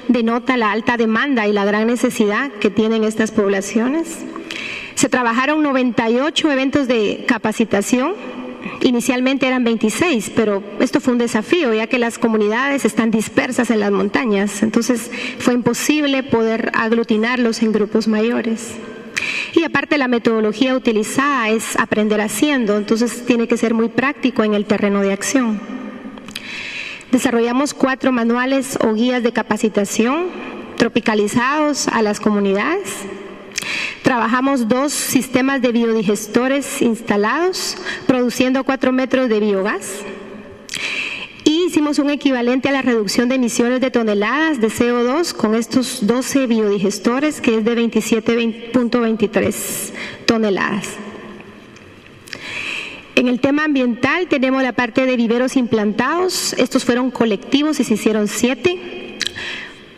denota la alta demanda y la gran necesidad que tienen estas poblaciones. Se trabajaron 98 eventos de capacitación. Inicialmente eran 26, pero esto fue un desafío, ya que las comunidades están dispersas en las montañas, entonces fue imposible poder aglutinarlos en grupos mayores. Y aparte la metodología utilizada es aprender haciendo, entonces tiene que ser muy práctico en el terreno de acción. Desarrollamos 4 manuales o guías de capacitación tropicalizados a las comunidades. Trabajamos 2 sistemas de biodigestores instalados, produciendo 4 metros de biogás. Y hicimos un equivalente a la reducción de emisiones de toneladas de CO2 con estos 12 biodigestores, que es de 27.23 toneladas. En el tema ambiental tenemos la parte de viveros implantados. Estos fueron colectivos y se hicieron 7.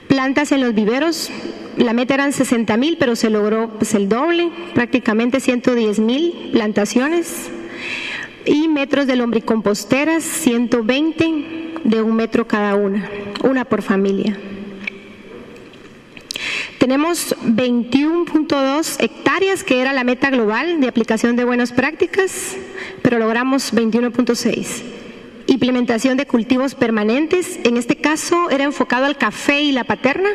Plantas en los viveros. La meta eran 60,000, pero se logró pues el doble, prácticamente 110,000 plantaciones. Y metros de lombricomposteras, 120 de 1 metro cada una por familia. Tenemos 21.2 hectáreas, que era la meta global de aplicación de buenas prácticas, pero logramos 21.6. Implementación de cultivos permanentes, en este caso era enfocado al café y la paterna.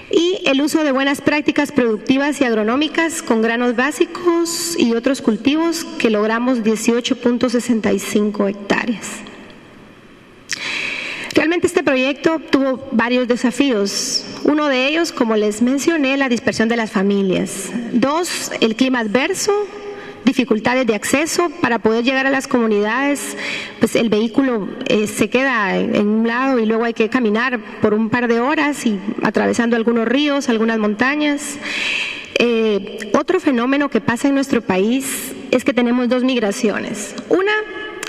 Y el uso de buenas prácticas productivas y agronómicas con granos básicos y otros cultivos, que logramos 18.65 hectáreas. Realmente este proyecto tuvo varios desafíos. Uno de ellos, como les mencioné, la dispersión de las familias. 2, el clima adverso, dificultades de acceso. Para poder llegar a las comunidades, pues el vehículo se queda en un lado y luego hay que caminar por un par de horas y atravesando algunos ríos, algunas montañas. Otro fenómeno que pasa en nuestro país es que tenemos 2 migraciones. Una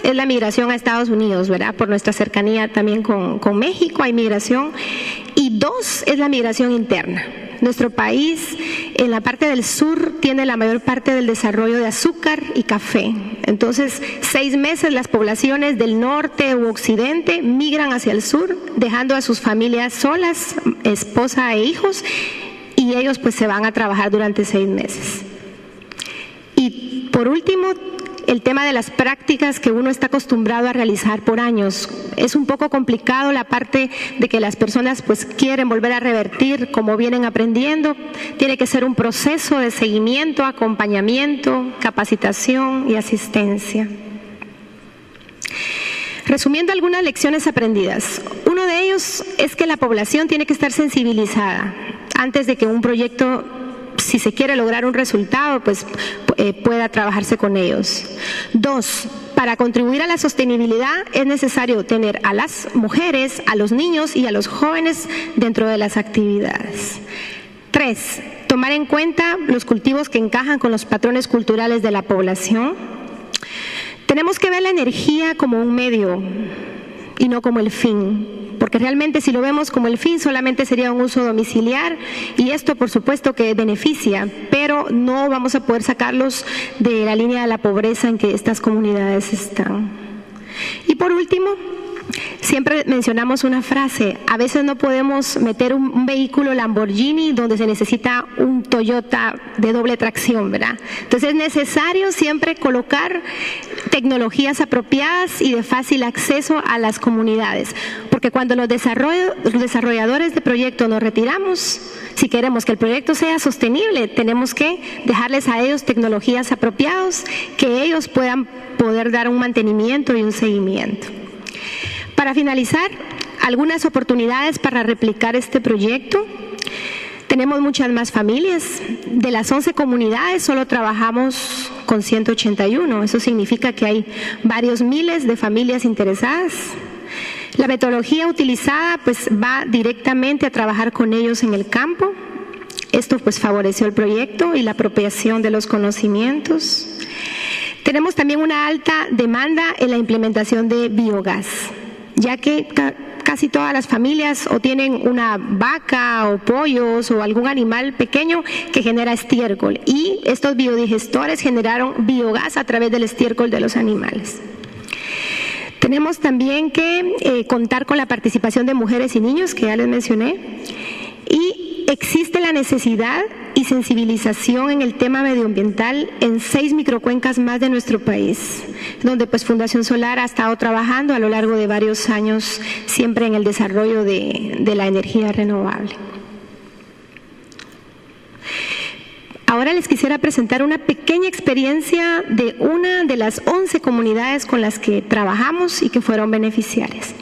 es la migración a Estados Unidos, ¿verdad? Por nuestra cercanía también con México hay migración. Y 2 es la migración interna. Nuestro país, en la parte del sur, tiene la mayor parte del desarrollo de azúcar y café. Entonces, 6 meses las poblaciones del norte u occidente migran hacia el sur, dejando a sus familias solas, esposa e hijos, y ellos pues se van a trabajar durante 6 meses. Y por último, el tema de las prácticas que uno está acostumbrado a realizar por años. Es un poco complicado la parte de que las personas pues quieren volver a revertir como vienen aprendiendo. Tiene que ser un proceso de seguimiento, acompañamiento, capacitación y asistencia. Resumiendo algunas lecciones aprendidas. Uno de ellos es que la población tiene que estar sensibilizada antes de que un proyecto, si se quiere lograr un resultado, pues pueda trabajarse con ellos. 2, para contribuir a la sostenibilidad es necesario tener a las mujeres, a los niños y a los jóvenes dentro de las actividades. 3, tomar en cuenta los cultivos que encajan con los patrones culturales de la población. Tenemos que ver la energía como un medio y no como el fin, porque realmente si lo vemos como el fin solamente sería un uso domiciliar y esto por supuesto que beneficia, pero no vamos a poder sacarlos de la línea de la pobreza en que estas comunidades están. Y por último, siempre mencionamos una frase, a veces no podemos meter un vehículo Lamborghini donde se necesita un Toyota de doble tracción, ¿verdad? Entonces es necesario siempre colocar tecnologías apropiadas y de fácil acceso a las comunidades, porque cuando los desarrolladores de proyectos nos retiramos, si queremos que el proyecto sea sostenible, tenemos que dejarles a ellos tecnologías apropiadas que ellos puedan poder dar un mantenimiento y un seguimiento. Para finalizar, algunas oportunidades para replicar este proyecto. Tenemos muchas más familias. De las 11 comunidades solo trabajamos con 181. Eso significa que hay varios miles de familias interesadas. La metodología utilizada pues va directamente a trabajar con ellos en el campo. Esto pues favoreció el proyecto y la apropiación de los conocimientos. Tenemos también una alta demanda en la implementación de biogás, ya que casi todas las familias o tienen una vaca o pollos o algún animal pequeño que genera estiércol y estos biodigestores generaron biogás a través del estiércol de los animales. Tenemos también que contar con la participación de mujeres y niños, que ya les mencioné, y existe la necesidad y sensibilización en el tema medioambiental en 6 microcuencas más de nuestro país, donde pues Fundación Solar ha estado trabajando a lo largo de varios años, siempre en el desarrollo de la energía renovable. Ahora les quisiera presentar una pequeña experiencia de una de las 11 comunidades con las que trabajamos y que fueron beneficiarias.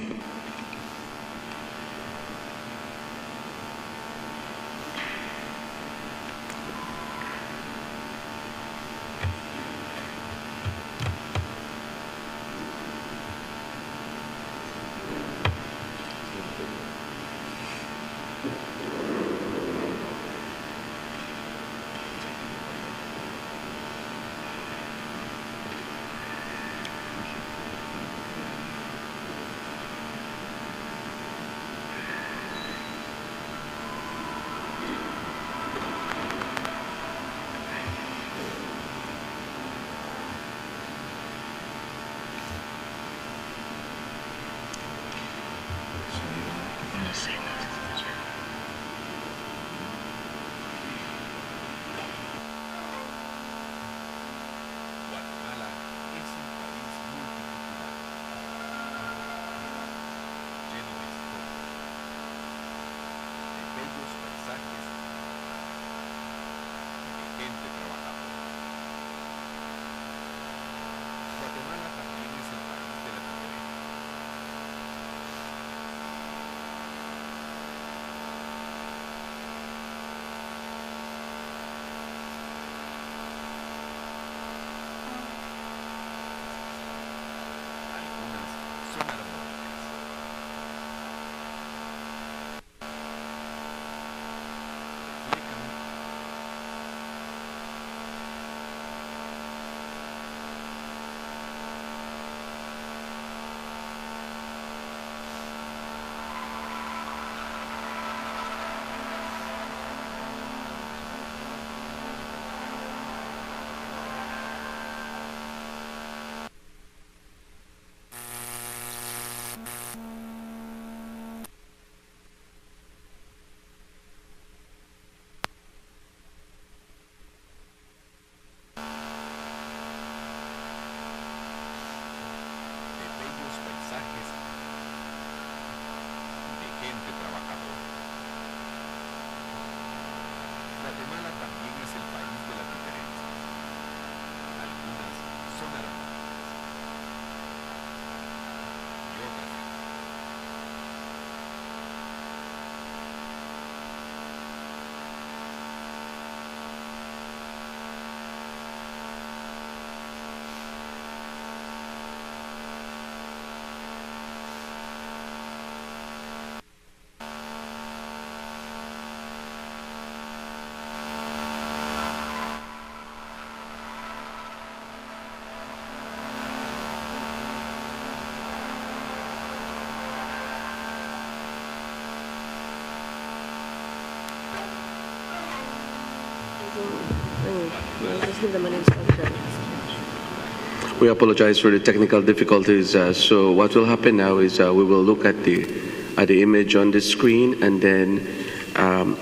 We apologize for the technical difficulties. So what will happen now is we will look at the image on the screen, and then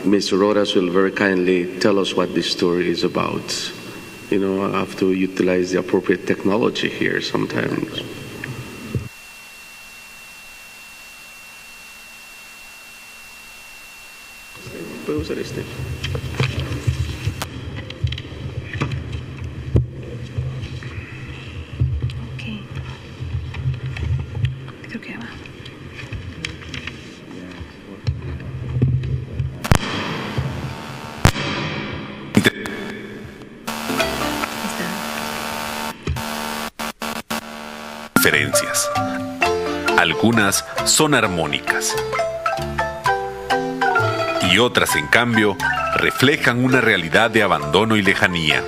Ms. Rodas will very kindly tell us what this story is about. You know, I have to utilize the appropriate technology here sometimes. ¿Puedo usar este? Ok. Creo que va. Diferencias. Algunas son armónicas y otras, en cambio, reflejan una realidad de abandono y lejanía.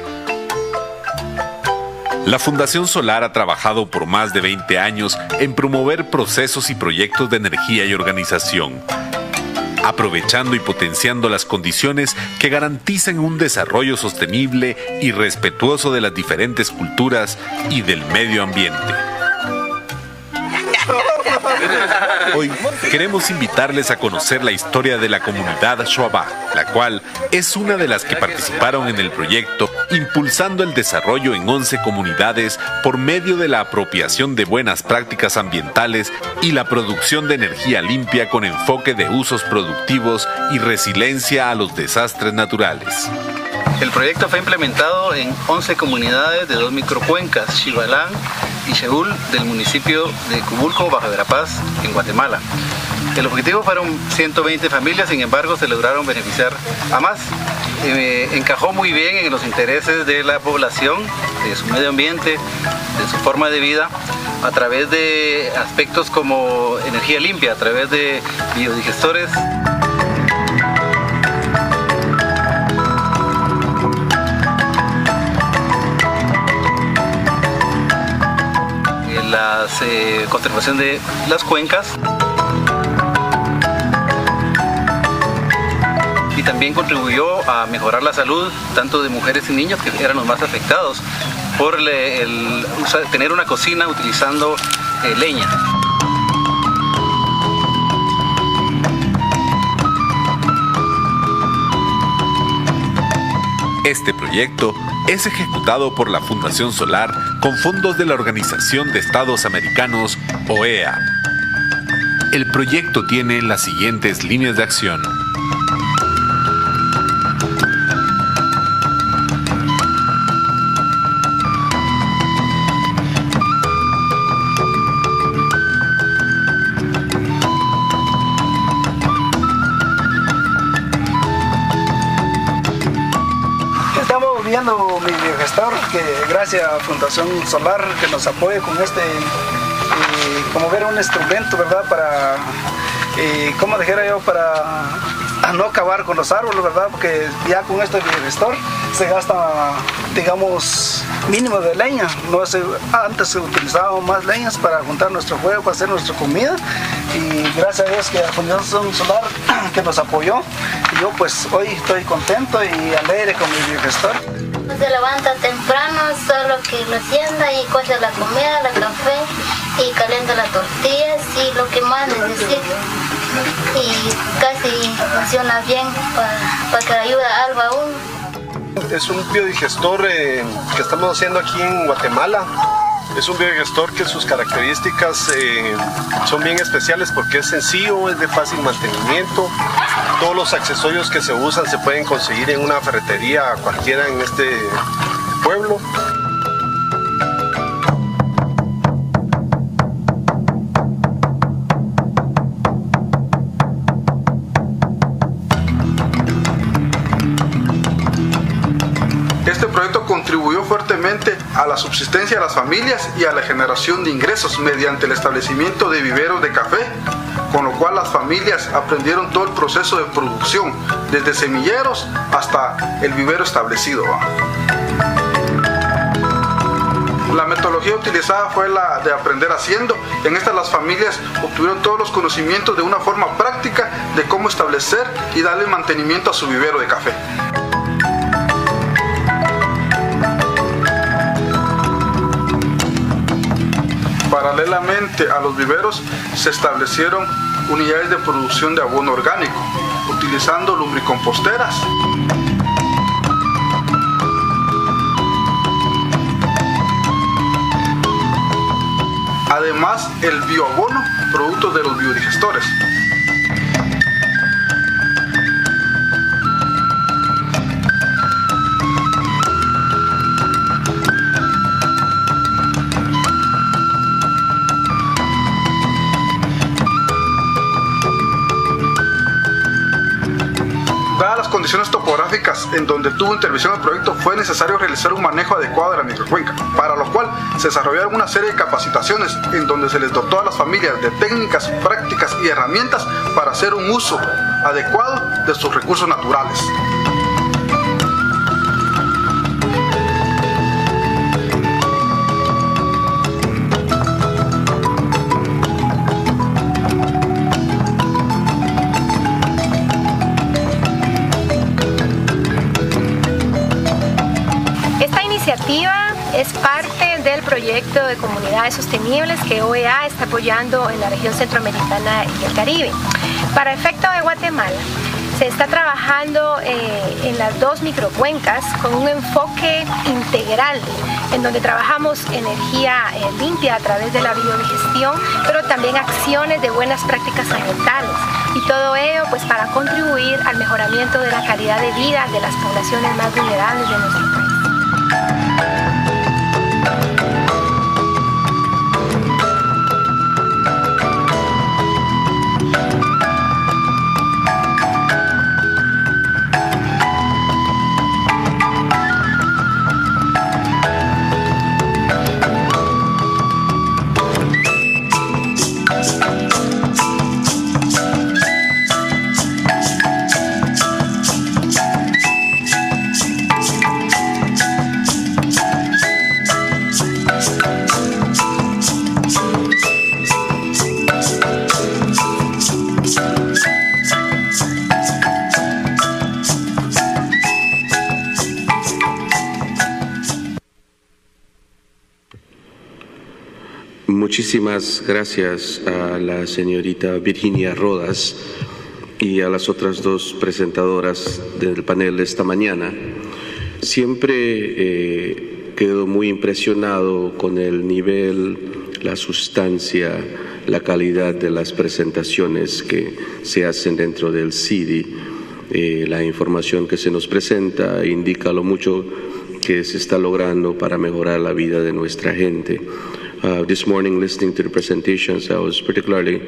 La Fundación Solar ha trabajado por más de 20 años en promover procesos y proyectos de energía y organización, aprovechando y potenciando las condiciones que garanticen un desarrollo sostenible y respetuoso de las diferentes culturas y del medio ambiente. Hoy queremos invitarles a conocer la historia de la comunidad Xoabá, la cual es una de las que participaron en el proyecto, impulsando el desarrollo en 11 comunidades por medio de la apropiación de buenas prácticas ambientales y la producción de energía limpia con enfoque de usos productivos y resiliencia a los desastres naturales. El proyecto fue implementado en 11 comunidades de 2 microcuencas, Xibalán y Xeul, del municipio de Cubulco, Baja Verapaz, en Guatemala. El objetivo fueron 120 familias, sin embargo se lograron beneficiar a más. Encajó muy bien en los intereses de la población, de su medio ambiente, de su forma de vida, a través de aspectos como energía limpia, a través de biodigestores. La conservación de las cuencas y también contribuyó a mejorar la salud tanto de mujeres y niños, que eran los más afectados por tener una cocina utilizando leña. Este proyecto es ejecutado por la Fundación Solar con fondos de la Organización de Estados Americanos, OEA. El proyecto tiene las siguientes líneas de acción. Viendo mi biogestor, que gracias a Fundación Solar que nos apoya con este, como ver un instrumento, ¿verdad? Para, como dijera yo, para no acabar con los árboles, ¿verdad? Porque ya con este biogestor se gasta, digamos, mínimo de leña. No se, antes se utilizaban más leñas para juntar nuestro fuego, para hacer nuestra comida, y gracias a Dios que la Fundación Solar que nos apoyó, y yo pues hoy estoy contento y alegre con mi biogestor. Se levanta temprano, solo que lo tienda y coge la comida, el café y calienta las tortillas y lo que más necesita. Y casi funciona bien para que ayude algo a uno. Es un biodigestor que estamos haciendo aquí en Guatemala. Es un biodigestor que sus características son bien especiales porque es sencillo, es de fácil mantenimiento. Todos los accesorios que se usan se pueden conseguir en una ferretería cualquiera en este pueblo. Este proyecto contribuyó fuertemente a la subsistencia de las familias y a la generación de ingresos mediante el establecimiento de viveros de café, con lo cual las familias aprendieron todo el proceso de producción, desde semilleros hasta el vivero establecido. La metodología utilizada fue la de aprender haciendo. En esta las familias obtuvieron todos los conocimientos de una forma práctica de cómo establecer y darle mantenimiento a su vivero de café. Paralelamente a los viveros se establecieron unidades de producción de abono orgánico, utilizando lumbricomposteras. Además, el bioabono, producto de los biodigestores. Dadas las condiciones topográficas en donde tuvo intervención el proyecto, fue necesario realizar un manejo adecuado de la microcuenca, para lo cual se desarrollaron una serie de capacitaciones en donde se les dotó a las familias de técnicas, prácticas y herramientas para hacer un uso adecuado de sus recursos naturales. Es parte del proyecto de comunidades sostenibles que OEA está apoyando en la región centroamericana y el Caribe. Para efecto de Guatemala, se está trabajando en las 2 microcuencas con un enfoque integral, en donde trabajamos energía limpia a través de la biodigestión, pero también acciones de buenas prácticas ambientales. Y todo ello pues para contribuir al mejoramiento de la calidad de vida de las poblaciones más vulnerables de nuestro país. Muchísimas gracias a la señorita Virginia Rodas y a las otras 2 presentadoras del panel de esta mañana. Siempre quedo muy impresionado con el nivel, la sustancia, la calidad de las presentaciones que se hacen dentro del CIDI. La información que se nos presenta indica lo mucho que se está logrando para mejorar la vida de nuestra gente. This morning, listening to the presentations, I was particularly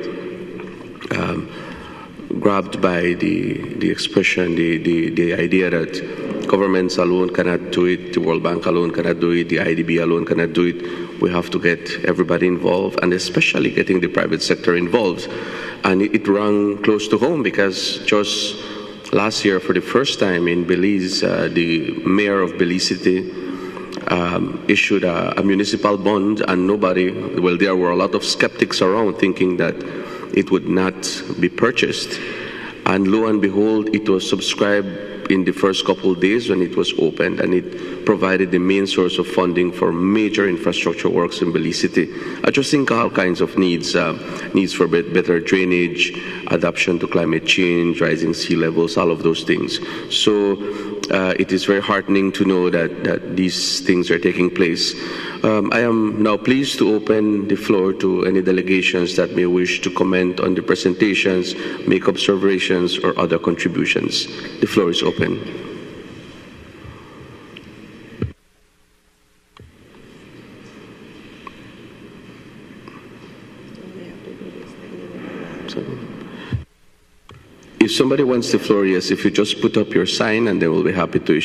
grabbed by the expression, the idea that governments alone cannot do it, the World Bank alone cannot do it, the IDB alone cannot do it. We have to get everybody involved, and especially getting the private sector involved. And it rang close to home because just last year, for the first time in Belize, the mayor of Belize City issued a municipal bond, and nobody, well, there were a lot of skeptics around thinking that it would not be purchased. And lo and behold, it was subscribed in the first couple of days when it was opened, and it provided the main source of funding for major infrastructure works in Belize City, addressing all kinds of needs, needs for better drainage, adaptation to climate change, rising sea levels, all of those things. So it is very heartening to know that these things are taking place. I am now pleased to open the floor to any delegations that may wish to comment on the presentations, make observations, or other contributions. The floor is open. If somebody wants the floor, yes, if you just put up your sign and they will be happy to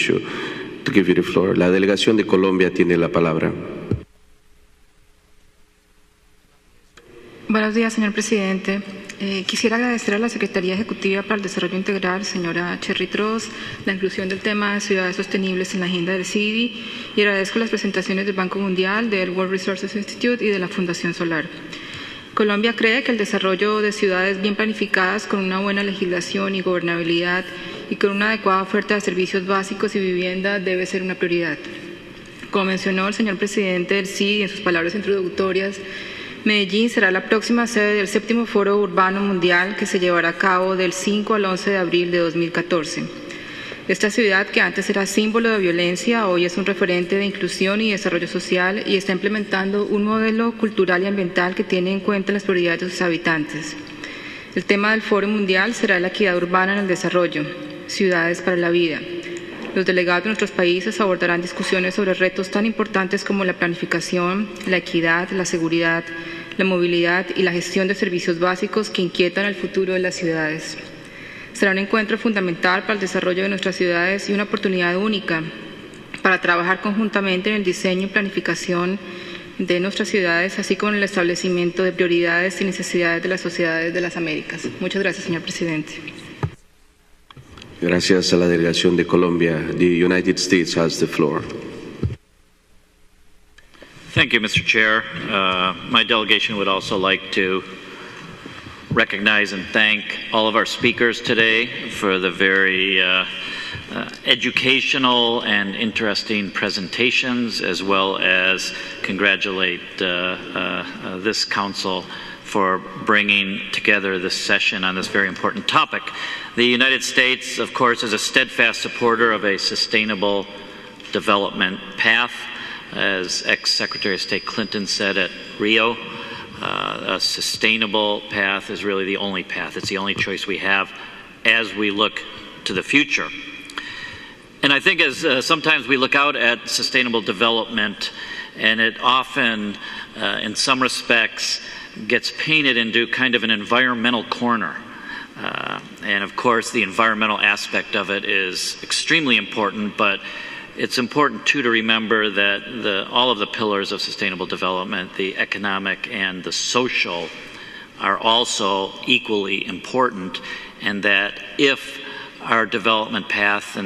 give you the floor. La delegación de Colombia tiene la palabra. Buenos días, señor presidente. Quisiera agradecer a la Secretaría Ejecutiva para el Desarrollo Integral, señora Cherry Trost, la inclusión del tema de ciudades sostenibles en la agenda del CIDI, y agradezco las presentaciones del Banco Mundial, del World Resources Institute y de la Fundación Solar. Colombia cree que el desarrollo de ciudades bien planificadas con una buena legislación y gobernabilidad y con una adecuada oferta de servicios básicos y vivienda debe ser una prioridad. Como mencionó el señor presidente del CIDI en sus palabras introductorias, Medellín será la próxima sede del 7º Foro Urbano Mundial que se llevará a cabo del 5 al 11 de abril de 2014. Esta ciudad, que antes era símbolo de violencia, hoy es un referente de inclusión y desarrollo social y está implementando un modelo cultural y ambiental que tiene en cuenta las prioridades de sus habitantes. El tema del Foro Mundial será la equidad urbana en el desarrollo, ciudades para la vida. Los delegados de nuestros países abordarán discusiones sobre retos tan importantes como la planificación, la equidad, la seguridad, la movilidad y la gestión de servicios básicos que inquietan el futuro de las ciudades. Será un encuentro fundamental para el desarrollo de nuestras ciudades y una oportunidad única para trabajar conjuntamente en el diseño y planificación de nuestras ciudades, así como en el establecimiento de prioridades y necesidades de las sociedades de las Américas. Muchas gracias, señor presidente. Gracias a la delegación de Colombia. The United States has the floor. Thank you, Mr. Chair. My delegation would also like to recognize and thank all of our speakers today for the very educational and interesting presentations, as well as congratulate this council for bringing together this session on this very important topic. The United States, of course, is a steadfast supporter of a sustainable development path. As ex-Secretary of State Clinton said at Rio, a sustainable path is really the only path. It's the only choice we have as we look to the future. And I think as sometimes we look out at sustainable development, and it often, in some respects, gets painted into kind of an environmental corner. And of course, the environmental aspect of it is extremely important, but it's important too to remember that all of the pillars of sustainable development, the economic and the social, are also equally important, and that if our development path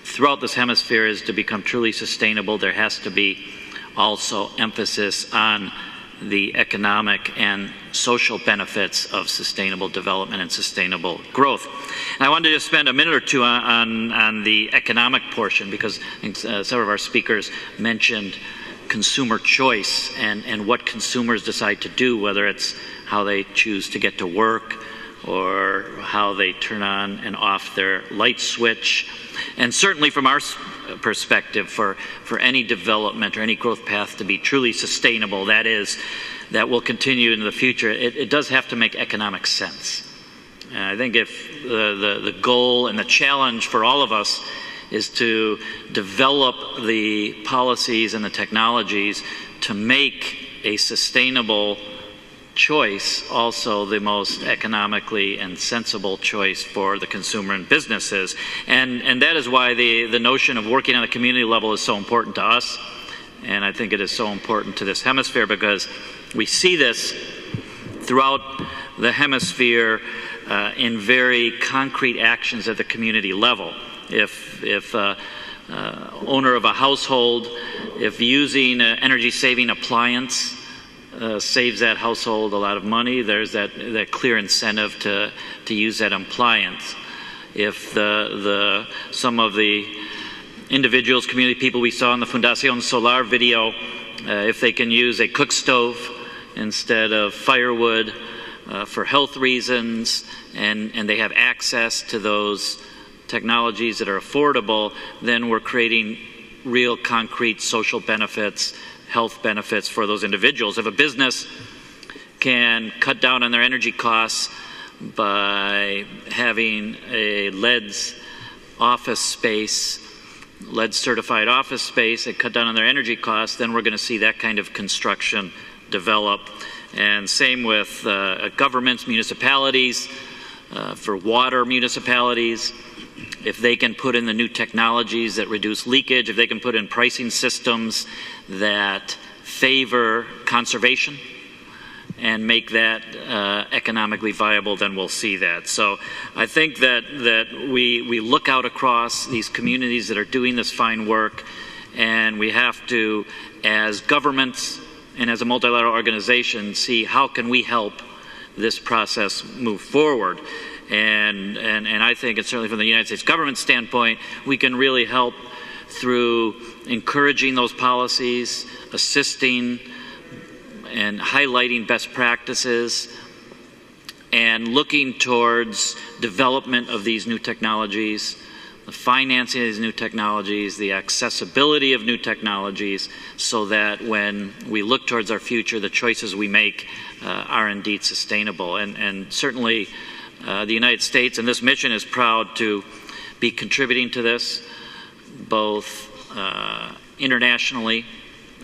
throughout this hemisphere is to become truly sustainable, there has to be also emphasis on the economic and social benefits of sustainable development and sustainable growth. And I wanted to spend a minute or two on the economic portion, because I think several of our speakers mentioned consumer choice and what consumers decide to do, whether it's how they choose to get to work or how they turn on and off their light switch. And certainly from our perspective, for any development or any growth path to be truly sustainable, that will continue into the future, it does have to make economic sense. And I think if the goal and the challenge for all of us is to develop the policies and the technologies to make a sustainable choice also the most economically and sensible choice for the consumer and businesses. And that is why the notion of working on a community level is so important to us. And I think it is so important to this hemisphere, because we see this throughout the hemisphere in very concrete actions at the community level. If owner of a household, if using an energy-saving appliance saves that household a lot of money, there's that clear incentive to use that appliance. If some of the individuals, community people we saw in the Fundación Solar video, if they can use a cook stove instead of firewood for health reasons, and they have access to those technologies that are affordable, then we're creating real concrete social benefits, health benefits for those individuals. If a business can cut down on their energy costs by having a LEED certified office space, and cut down on their energy costs, then we're going to see that kind of construction develop. And same with governments, municipalities, for water municipalities. If they can put in the new technologies that reduce leakage, if they can put in pricing systems that favor conservation and make that economically viable, then we'll see that. So I think that we look out across these communities that are doing this fine work, and we have to, as governments and as a multilateral organization, see how can we help this process move forward. And I think, and certainly from the United States government standpoint, we can really help through encouraging those policies, assisting and highlighting best practices and looking towards development of these new technologies, the financing of these new technologies, the accessibility of new technologies, so that when we look towards our future, the choices we make are indeed sustainable. And certainly the United States and this mission is proud to be contributing to this, both internationally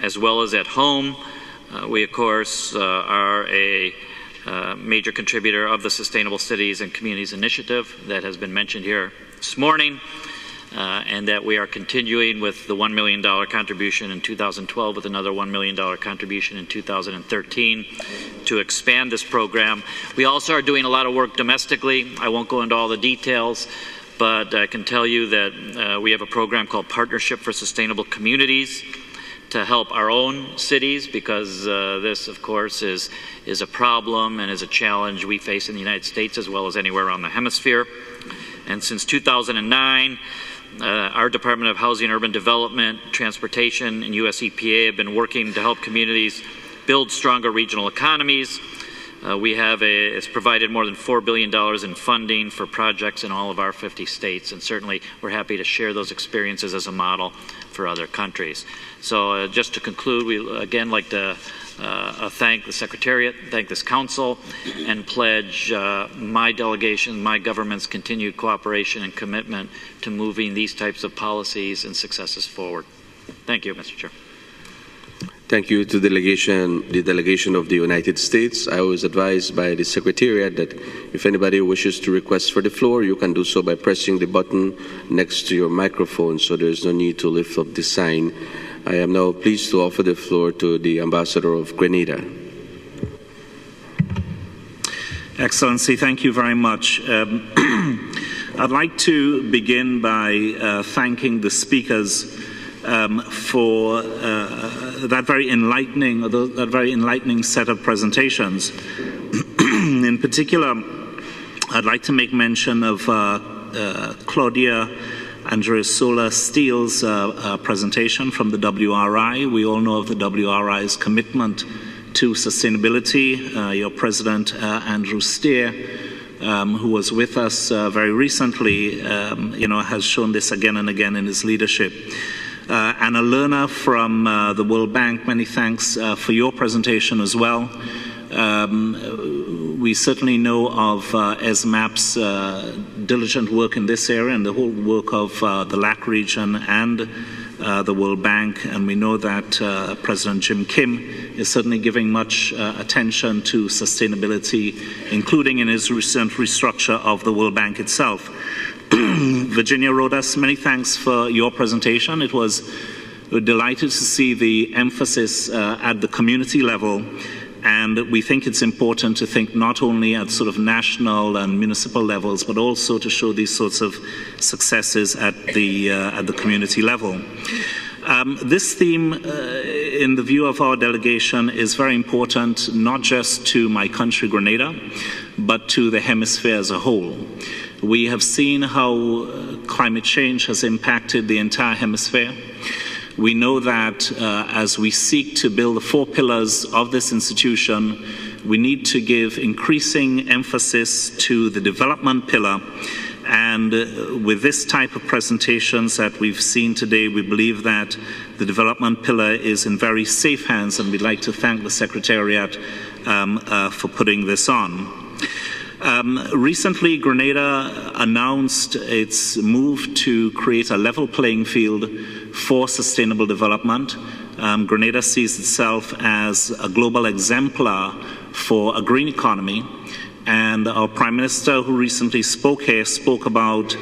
as well as at home. We, of course, are a major contributor of the Sustainable Cities and Communities Initiative that has been mentioned here this morning, and that we are continuing with the $1 million contribution in 2012 with another $1 million contribution in 2013 to expand this program. We also are doing a lot of work domestically. I won't go into all the details, but I can tell you that we have a program called Partnership for Sustainable Communities to help our own cities, because this, of course, is a problem and is a challenge we face in the United States as well as anywhere around the hemisphere. And since 2009, our Department of Housing and Urban Development, Transportation, and US EPA have been working to help communities build stronger regional economies. It's provided more than $4 billion in funding for projects in all of our 50 states, and certainly we're happy to share those experiences as a model for other countries. So just to conclude, we again like to thank the Secretariat, thank this Council, and pledge my delegation, my government's continued cooperation and commitment to moving these types of policies and successes forward. Thank you, Mr. Chair. Thank you to the delegation of the United States. I was advised by the Secretariat that if anybody wishes to request for the floor, you can do so by pressing the button next to your microphone, so there is no need to lift up the sign. I am now pleased to offer the floor to the Ambassador of Grenada. Excellency, thank you very much. I'd like to begin by thanking the speakers for that very enlightening set of presentations. In particular, I'd like to make mention of Claudia Andresola Steele's presentation from the WRI. We all know of the WRI's commitment to sustainability. Your president, Andrew Steer, who was with us very recently, has shown this again and again in his leadership. Anna Lerner from the World Bank, many thanks for your presentation as well. We certainly know of ESMAP's diligent work in this area and the whole work of the LAC region and the World Bank, and we know that President Jim Kim is certainly giving much attention to sustainability, including in his recent restructure of the World Bank itself. Virginia Rodas, many thanks for your presentation. We're delighted to see the emphasis at the community level, and we think it's important to think not only at sort of national and municipal levels, but also to show these sorts of successes at the community level. This theme, in the view of our delegation, is very important not just to my country, Grenada, but to the hemisphere as a whole. We have seen how climate change has impacted the entire hemisphere. We know that as we seek to build the 4 pillars of this institution, we need to give increasing emphasis to the development pillar. And with this type of presentations that we've seen today, we believe that the development pillar is in very safe hands, and we'd like to thank the Secretariat for putting this on. Recently, Grenada announced its move to create a level playing field for sustainable development. Grenada sees itself as a global exemplar for a green economy, and our Prime Minister, who recently spoke here, spoke about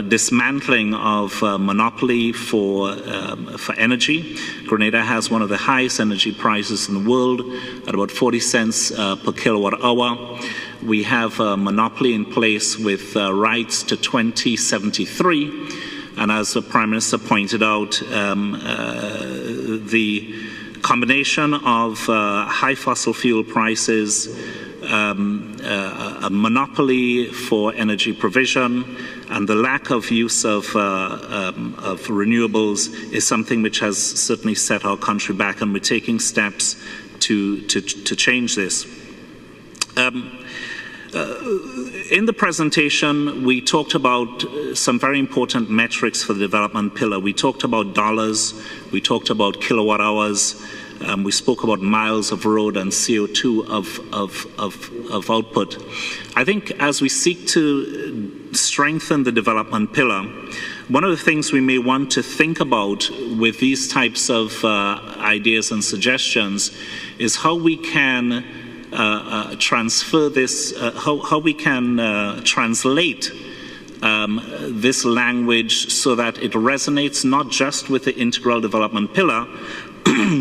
dismantling of monopoly for energy. Grenada has one of the highest energy prices in the world at about 40 cents per kilowatt hour. We have a monopoly in place with rights to 2073, and as the Prime Minister pointed out, the combination of high fossil fuel prices, a monopoly for energy provision, and the lack of use of renewables is something which has certainly set our country back, and we're taking steps change this. In the presentation, we talked about some very important metrics for the development pillar. We talked about dollars, we talked about kilowatt hours, we spoke about miles of road and CO2 of output. I think as we seek to strengthen the development pillar, one of the things we may want to think about with these types of ideas and suggestions is how we can transfer this, how we can translate this language so that it resonates not just with the integral development pillar,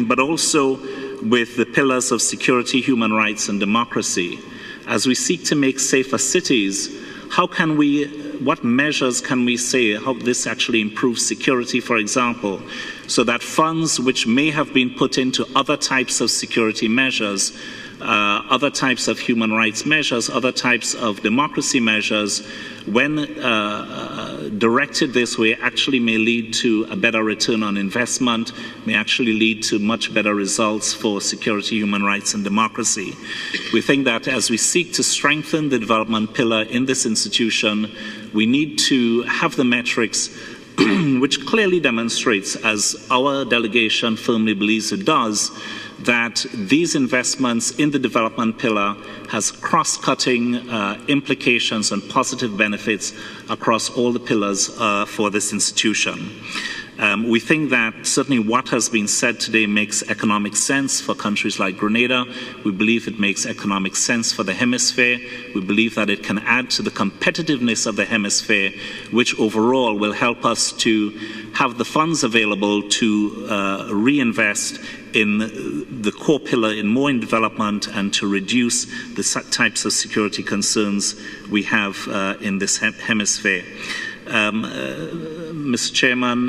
but also with the pillars of security, human rights, and democracy. As we seek to make safer cities, what measures can we say how this actually improves security, for example, so that funds which may have been put into other types of security measures, other types of human rights measures, other types of democracy measures, when directed this way, actually may lead to a better return on investment, may actually lead to much better results for security, human rights, and democracy. We think that as we seek to strengthen the development pillar in this institution, we need to have the metrics which clearly demonstrates, as our delegation firmly believes it does, that these investments in the development pillar has cross-cutting implications and positive benefits across all the pillars for this institution. We think that certainly what has been said today makes economic sense for countries like Grenada. We believe it makes economic sense for the hemisphere. We believe that it can add to the competitiveness of the hemisphere, which overall will help us to have the funds available to reinvest in the core pillar in development and to reduce the types of security concerns we have in this hemisphere. Mr. Chairman,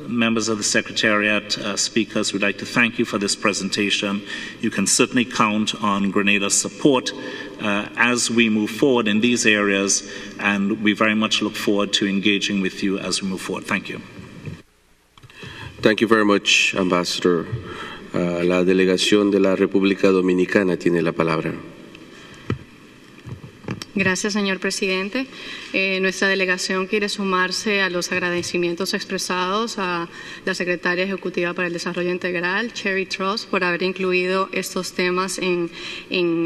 members of the Secretariat, speakers, we'd like to thank you for this presentation. You can certainly count on Grenada's support as we move forward in these areas, and we very much look forward to engaging with you as we move forward. Thank you. Thank you very much, Ambassador. La delegación de la República Dominicana tiene la palabra. Gracias, señor presidente. Nuestra delegación quiere sumarse a los agradecimientos expresados a la secretaria ejecutiva para el Desarrollo Integral, Cherry Trost, por haber incluido estos temas en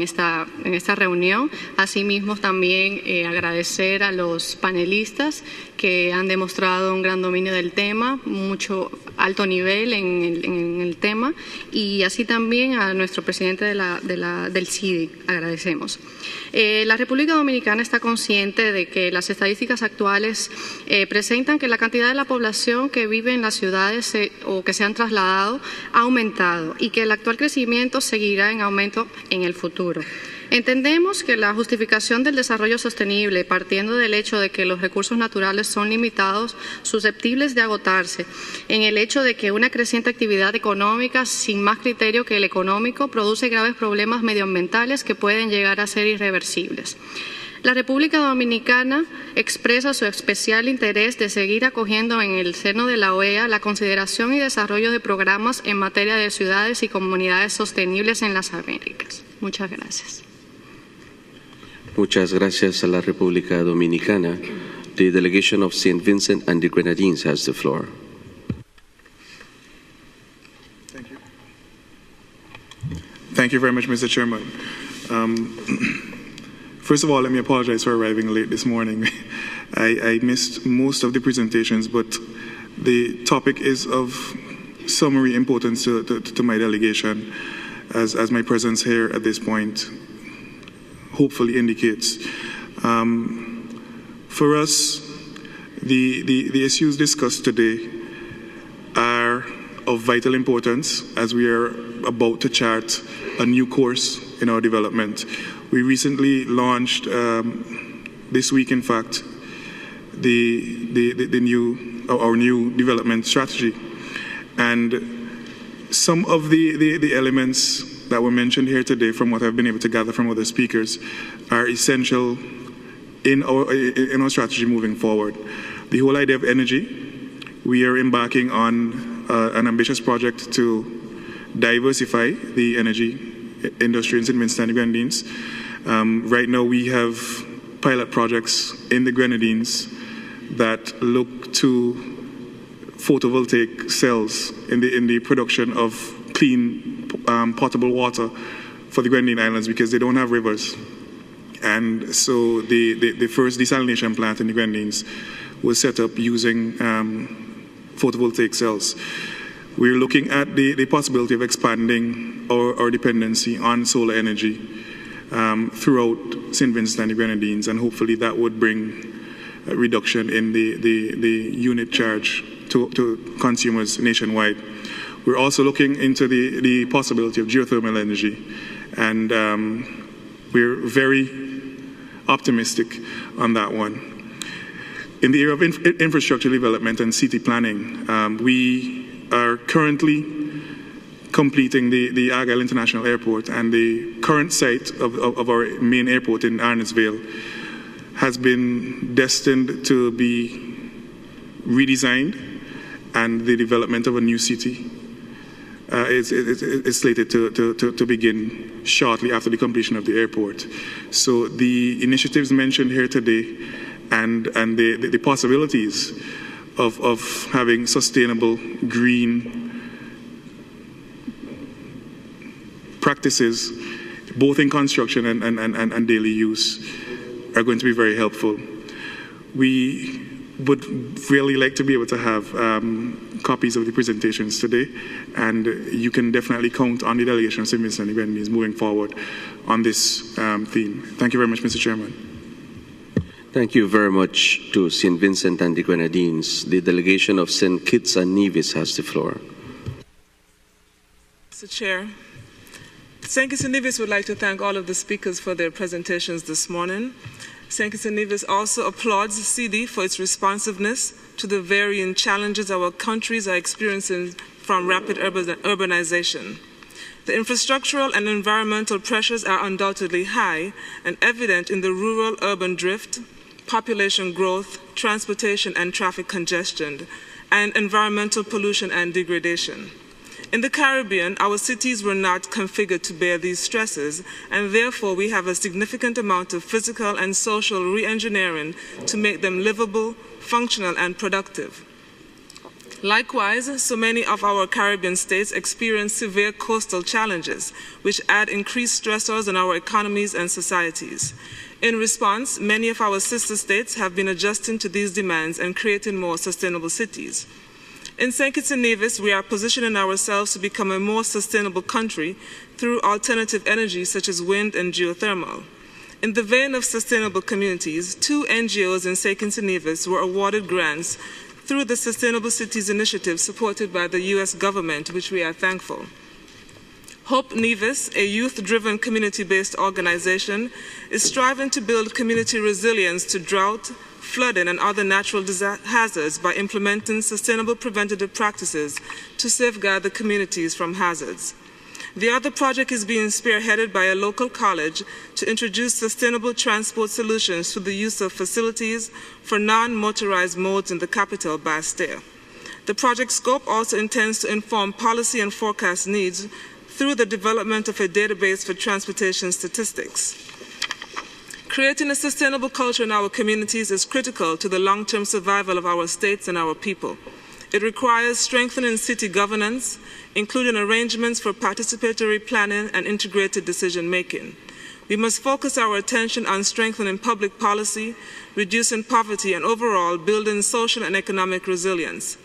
esta reunión. Asimismo, también agradecer a los panelistas que han demostrado un gran dominio del tema, mucho alto nivel en el tema, y así también a nuestro presidente del CIDI. Agradecemos. La República Dominicana está consciente de que las estadísticas actuales presentan que la cantidad de la población que vive en las ciudades o que se han trasladado ha aumentado y que el actual crecimiento seguirá en aumento en el futuro. Entendemos que la justificación del desarrollo sostenible, partiendo del hecho de que los recursos naturales son limitados, susceptibles de agotarse, en el hecho de que una creciente actividad económica, sin más criterio que el económico, produce graves problemas medioambientales que pueden llegar a ser irreversibles. La República Dominicana expresa su especial interés de seguir acogiendo en el seno de la OEA la consideración y desarrollo de programas en materia de ciudades y comunidades sostenibles en las Américas. Muchas gracias. Muchas gracias a la República Dominicana. The delegation of St. Vincent and the Grenadines has the floor. Thank you. Thank you very much, Mr. Chairman. First of all, let me apologize for arriving late this morning. I missed most of the presentations, but the topic is of summary importance to my delegation, as my presence here at this point hopefully indicates. For us, the issues discussed today are of vital importance as we are about to chart a new course in our development. We recently launched, this week in fact, our new development strategy. And some of the elements that were mentioned here today, from what I've been able to gather from other speakers, are essential in our strategy moving forward. The whole idea of energy, we are embarking on an ambitious project to diversify the energy industry in St. Vincent and the Grenadines. Right now we have pilot projects in the Grenadines that look to photovoltaic cells in the production of clean potable water for the Grenadine Islands because they don't have rivers. And so the first desalination plant in the Grenadines was set up using photovoltaic cells. We're looking at the possibility of expanding our dependency on solar energy throughout St. Vincent and the Grenadines, and hopefully that would bring a reduction in the unit charge to consumers nationwide. We're also looking into the possibility of geothermal energy, and we're very optimistic on that one. In the area of infrastructure development and city planning, we are currently completing the Argyle International Airport, and the current site of our main airport in Arnottsville has been destined to be redesigned, and the development of a new city is slated to begin shortly after the completion of the airport. So the initiatives mentioned here today and the possibilities of having sustainable green practices, both in construction and daily use, are going to be very helpful. We would really like to be able to have copies of the presentations today, and you can definitely count on the delegation of St. Vincent and the Grenadines moving forward on this theme. Thank you very much, Mr. Chairman. Thank you very much to St. Vincent and the Grenadines. The delegation of St. Kitts and Nevis has the floor. Mr. Chair, St. Kitts and Nevis would like to thank all of the speakers for their presentations this morning. St. Kitts and Nevis also applauds the CD for its responsiveness to the varying challenges our countries are experiencing from rapid urbanization. The infrastructural and environmental pressures are undoubtedly high and evident in the rural-urban drift, population growth, transportation and traffic congestion, and environmental pollution and degradation. In the Caribbean, our cities were not configured to bear these stresses, and therefore we have a significant amount of physical and social re-engineering to make them livable, functional, and productive. Likewise, so many of our Caribbean states experience severe coastal challenges, which add increased stressors on our economies and societies. In response, many of our sister states have been adjusting to these demands and creating more sustainable cities. In St. Kitts and Nevis, we are positioning ourselves to become a more sustainable country through alternative energies such as wind and geothermal. In the vein of sustainable communities, 2 NGOs in St. Kitts and Nevis were awarded grants through the Sustainable Cities Initiative supported by the U.S. government, which we are thankful. Hope Nevis, a youth-driven community-based organization, is striving to build community resilience to drought, flooding, and other natural hazards by implementing sustainable preventative practices to safeguard the communities from hazards. The other project is being spearheaded by a local college to introduce sustainable transport solutions through the use of facilities for non-motorized modes in the capital, Basseterre. The project scope also intends to inform policy and forecast needs through the development of a database for transportation statistics. Creating a sustainable culture in our communities is critical to the long-term survival of our states and our people. It requires strengthening city governance, including arrangements for participatory planning and integrated decision-making. We must focus our attention on strengthening public policy, reducing poverty, and overall building social and economic resilience.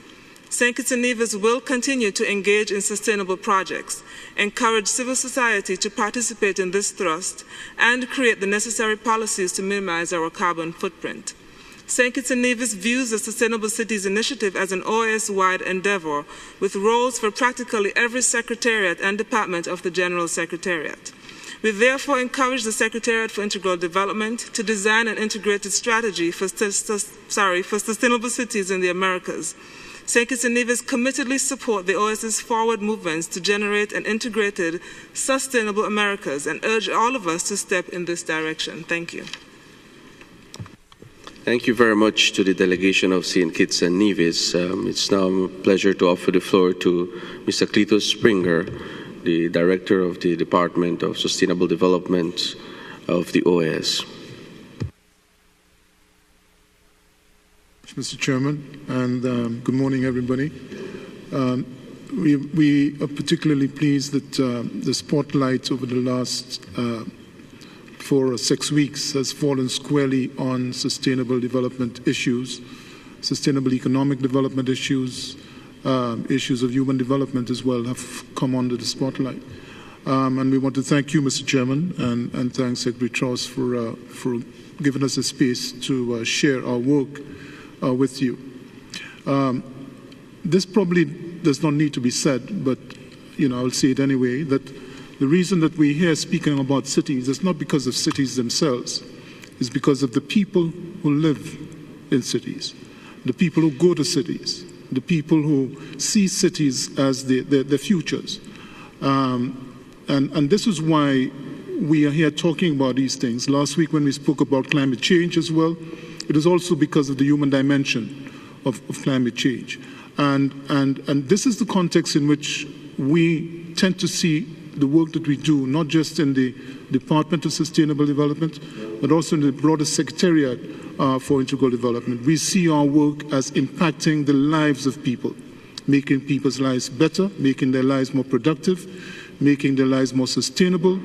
St. Kitts and Nevis will continue to engage in sustainable projects, encourage civil society to participate in this thrust, and create the necessary policies to minimize our carbon footprint. St. Kitts and Nevis views the Sustainable Cities Initiative as an OAS-wide endeavor with roles for practically every secretariat and department of the General Secretariat. We therefore encourage the Secretariat for Integral Development to design an integrated strategy for sustainable cities in the Americas. St. Kitts and Nevis committedly support the OAS's forward movements to generate an integrated, sustainable Americas and urge all of us to step in this direction. Thank you. Thank you very much to the delegation of St. Kitts and Nevis. It's now a pleasure to offer the floor to Mr. Cletus Springer, the Director of the Department of Sustainable Development of the OAS. Mr. Chairman, and good morning, everybody. We are particularly pleased that the spotlight over the last 4 or 6 weeks has fallen squarely on sustainable development issues, sustainable economic development issues, issues of human development as well have come under the spotlight. And we want to thank you, Mr. Chairman, and thank Secretary Tross for giving us a space to share our work with you. This probably does not need to be said, but I'll say it anyway, that the reason that we're here speaking about cities is not because of cities themselves, it's because of the people who live in cities, the people who go to cities, the people who see cities as their futures. And this is why we are here talking about these things. Last week when we spoke about climate change as well, it is also because of the human dimension of climate change. And this is the context in which we tend to see the work that we do, not just in the Department of Sustainable Development, but also in the broader Secretariat for Integral Development. We see our work as impacting the lives of people, making people's lives better, making their lives more productive, making their lives more sustainable,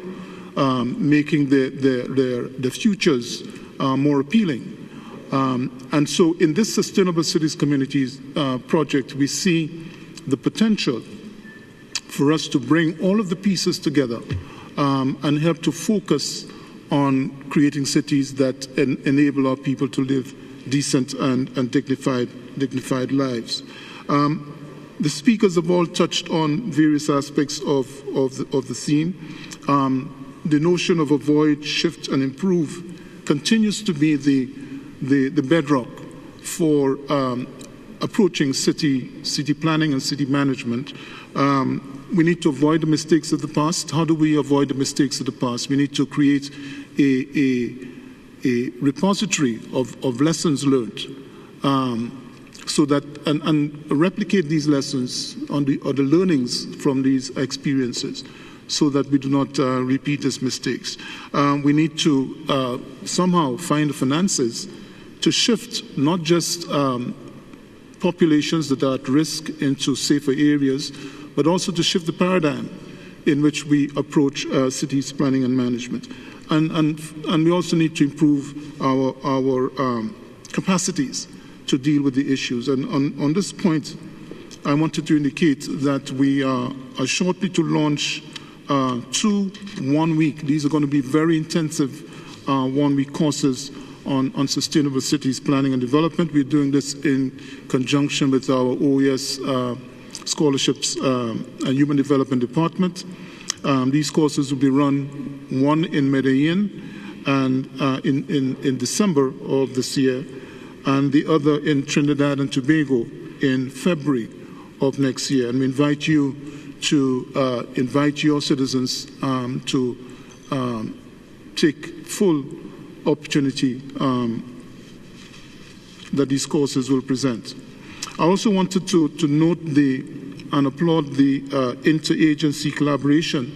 making their futures more appealing. And so in this Sustainable Cities Communities project, we see the potential for us to bring all of the pieces together and help to focus on creating cities that enable our people to live decent and dignified lives. The speakers have all touched on various aspects of the theme. The notion of avoid, shift, and improve continues to be the bedrock for approaching city planning and city management. We need to avoid the mistakes of the past. How do we avoid the mistakes of the past? We need to create a repository of lessons learned, so that and replicate these lessons or the learnings from these experiences, so that we do not repeat these mistakes. We need to somehow find the finances to shift not just populations that are at risk into safer areas, but also to shift the paradigm in which we approach cities planning and management. And we also need to improve our capacities to deal with the issues. And on this point, I wanted to indicate that we are shortly to launch 2 one-week. These are going to be very intensive one-week courses on sustainable cities planning and development. We're doing this in conjunction with our OAS scholarships and human development department. These courses will be run, one in Medellin and in December of this year, and the other in Trinidad and Tobago in February of next year. And we invite you to invite your citizens to take full opportunity that these courses will present. I also wanted to note and applaud the interagency collaboration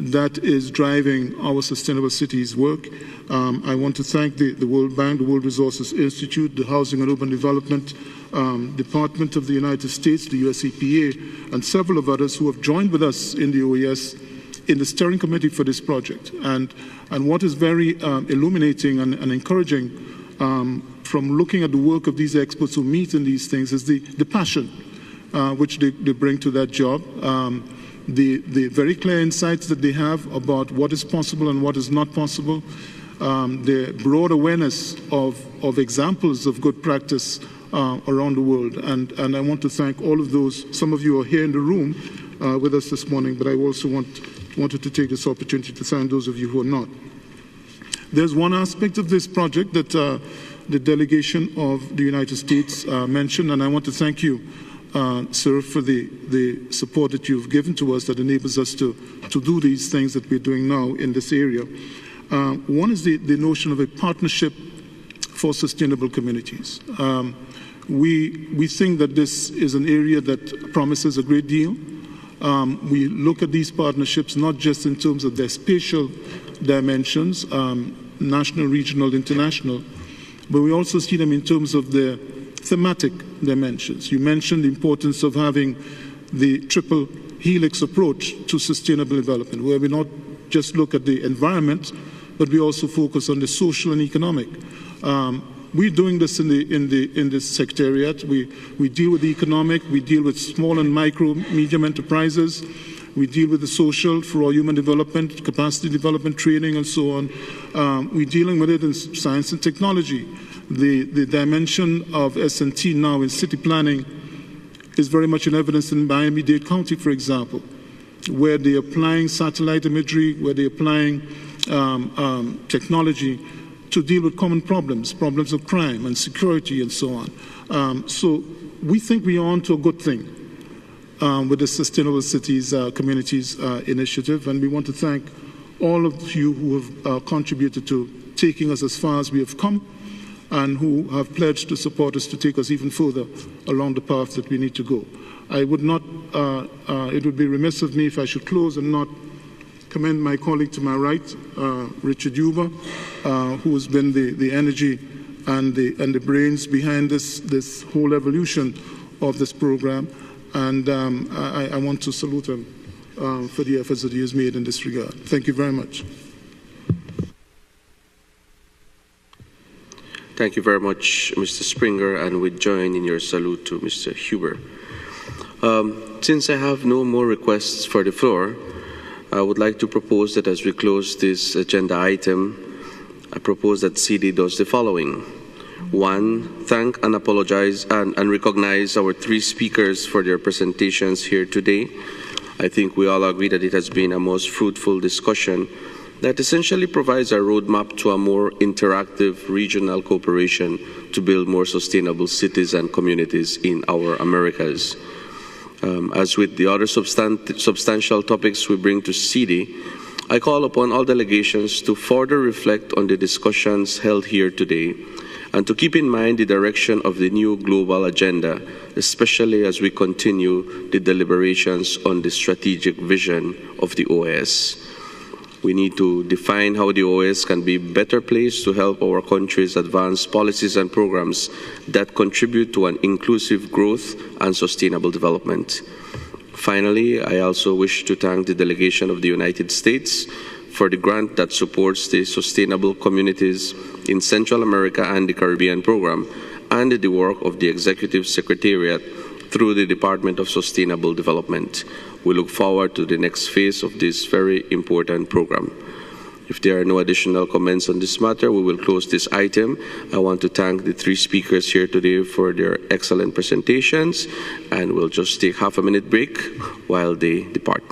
that is driving our Sustainable Cities work. I want to thank the World Bank, the World Resources Institute, the Housing and Urban Development Department of the United States, the US EPA, and several of others who have joined with us in the OAS in the steering committee for this project. And what is very illuminating and encouraging from looking at the work of these experts who meet in these things is the passion which they bring to that job, the very clear insights that they have about what is possible and what is not possible, the broad awareness of examples of good practice around the world. And I want to thank all of those. Some of you are here in the room with us this morning, but I also wanted to take this opportunity to thank those of you who are not. There's one aspect of this project that the delegation of the United States mentioned, and I want to thank you, sir, for the support that you've given to us that enables us to do these things that we're doing now in this area. One is the notion of a partnership for sustainable communities. We think that this is an area that promises a great deal. We look at these partnerships not just in terms of their spatial dimensions, national, regional, international, but we also see them in terms of their thematic dimensions. You mentioned the importance of having the triple helix approach to sustainable development, where we not just look at the environment, but we also focus on the social and economic. We're doing this in this secretariat. We deal with the economic, we deal with small and micro, medium enterprises, we deal with the social for our human development, capacity development, training, and so on. We're dealing with it in science and technology. The dimension of S&T now in city planning is very much in evidence in Miami-Dade County, for example, where they're applying satellite imagery, where they're applying technology to deal with common problems of crime and security and so on. So we think we are on to a good thing with the Sustainable Cities Communities Initiative, and we want to thank all of you who have contributed to taking us as far as we have come and who have pledged to support us to take us even further along the path that we need to go. I would not, it would be remiss of me if I should close and not commend my colleague to my right, Richard Huber, who has been the energy and the brains behind this whole evolution of this program. And I want to salute him for the efforts that he has made in this regard. Thank you very much. Thank you very much, Mr. Springer, and we join in your salute to Mr. Huber. Since I have no more requests for the floor, I would like to propose that as we close this agenda item, I propose that CD does the following. 1, thank and apologize and recognize our 3 speakers for their presentations here today. I think we all agree that it has been a most fruitful discussion that essentially provides a roadmap to a more interactive regional cooperation to build more sustainable cities and communities in our Americas. As with the other substantial topics we bring to CD, I call upon all delegations to further reflect on the discussions held here today and to keep in mind the direction of the new global agenda, especially as we continue the deliberations on the strategic vision of the OAS. We need to define how the OAS can be better placed to help our countries advance policies and programs that contribute to an inclusive growth and sustainable development. Finally, I also wish to thank the delegation of the United States for the grant that supports the Sustainable Communities in Central America and the Caribbean program and the work of the Executive Secretariat through the Department of Sustainable Development. We look forward to the next phase of this very important program. If there are no additional comments on this matter, we will close this item. I want to thank the 3 speakers here today for their excellent presentations, and we'll just take half a minute break while they depart.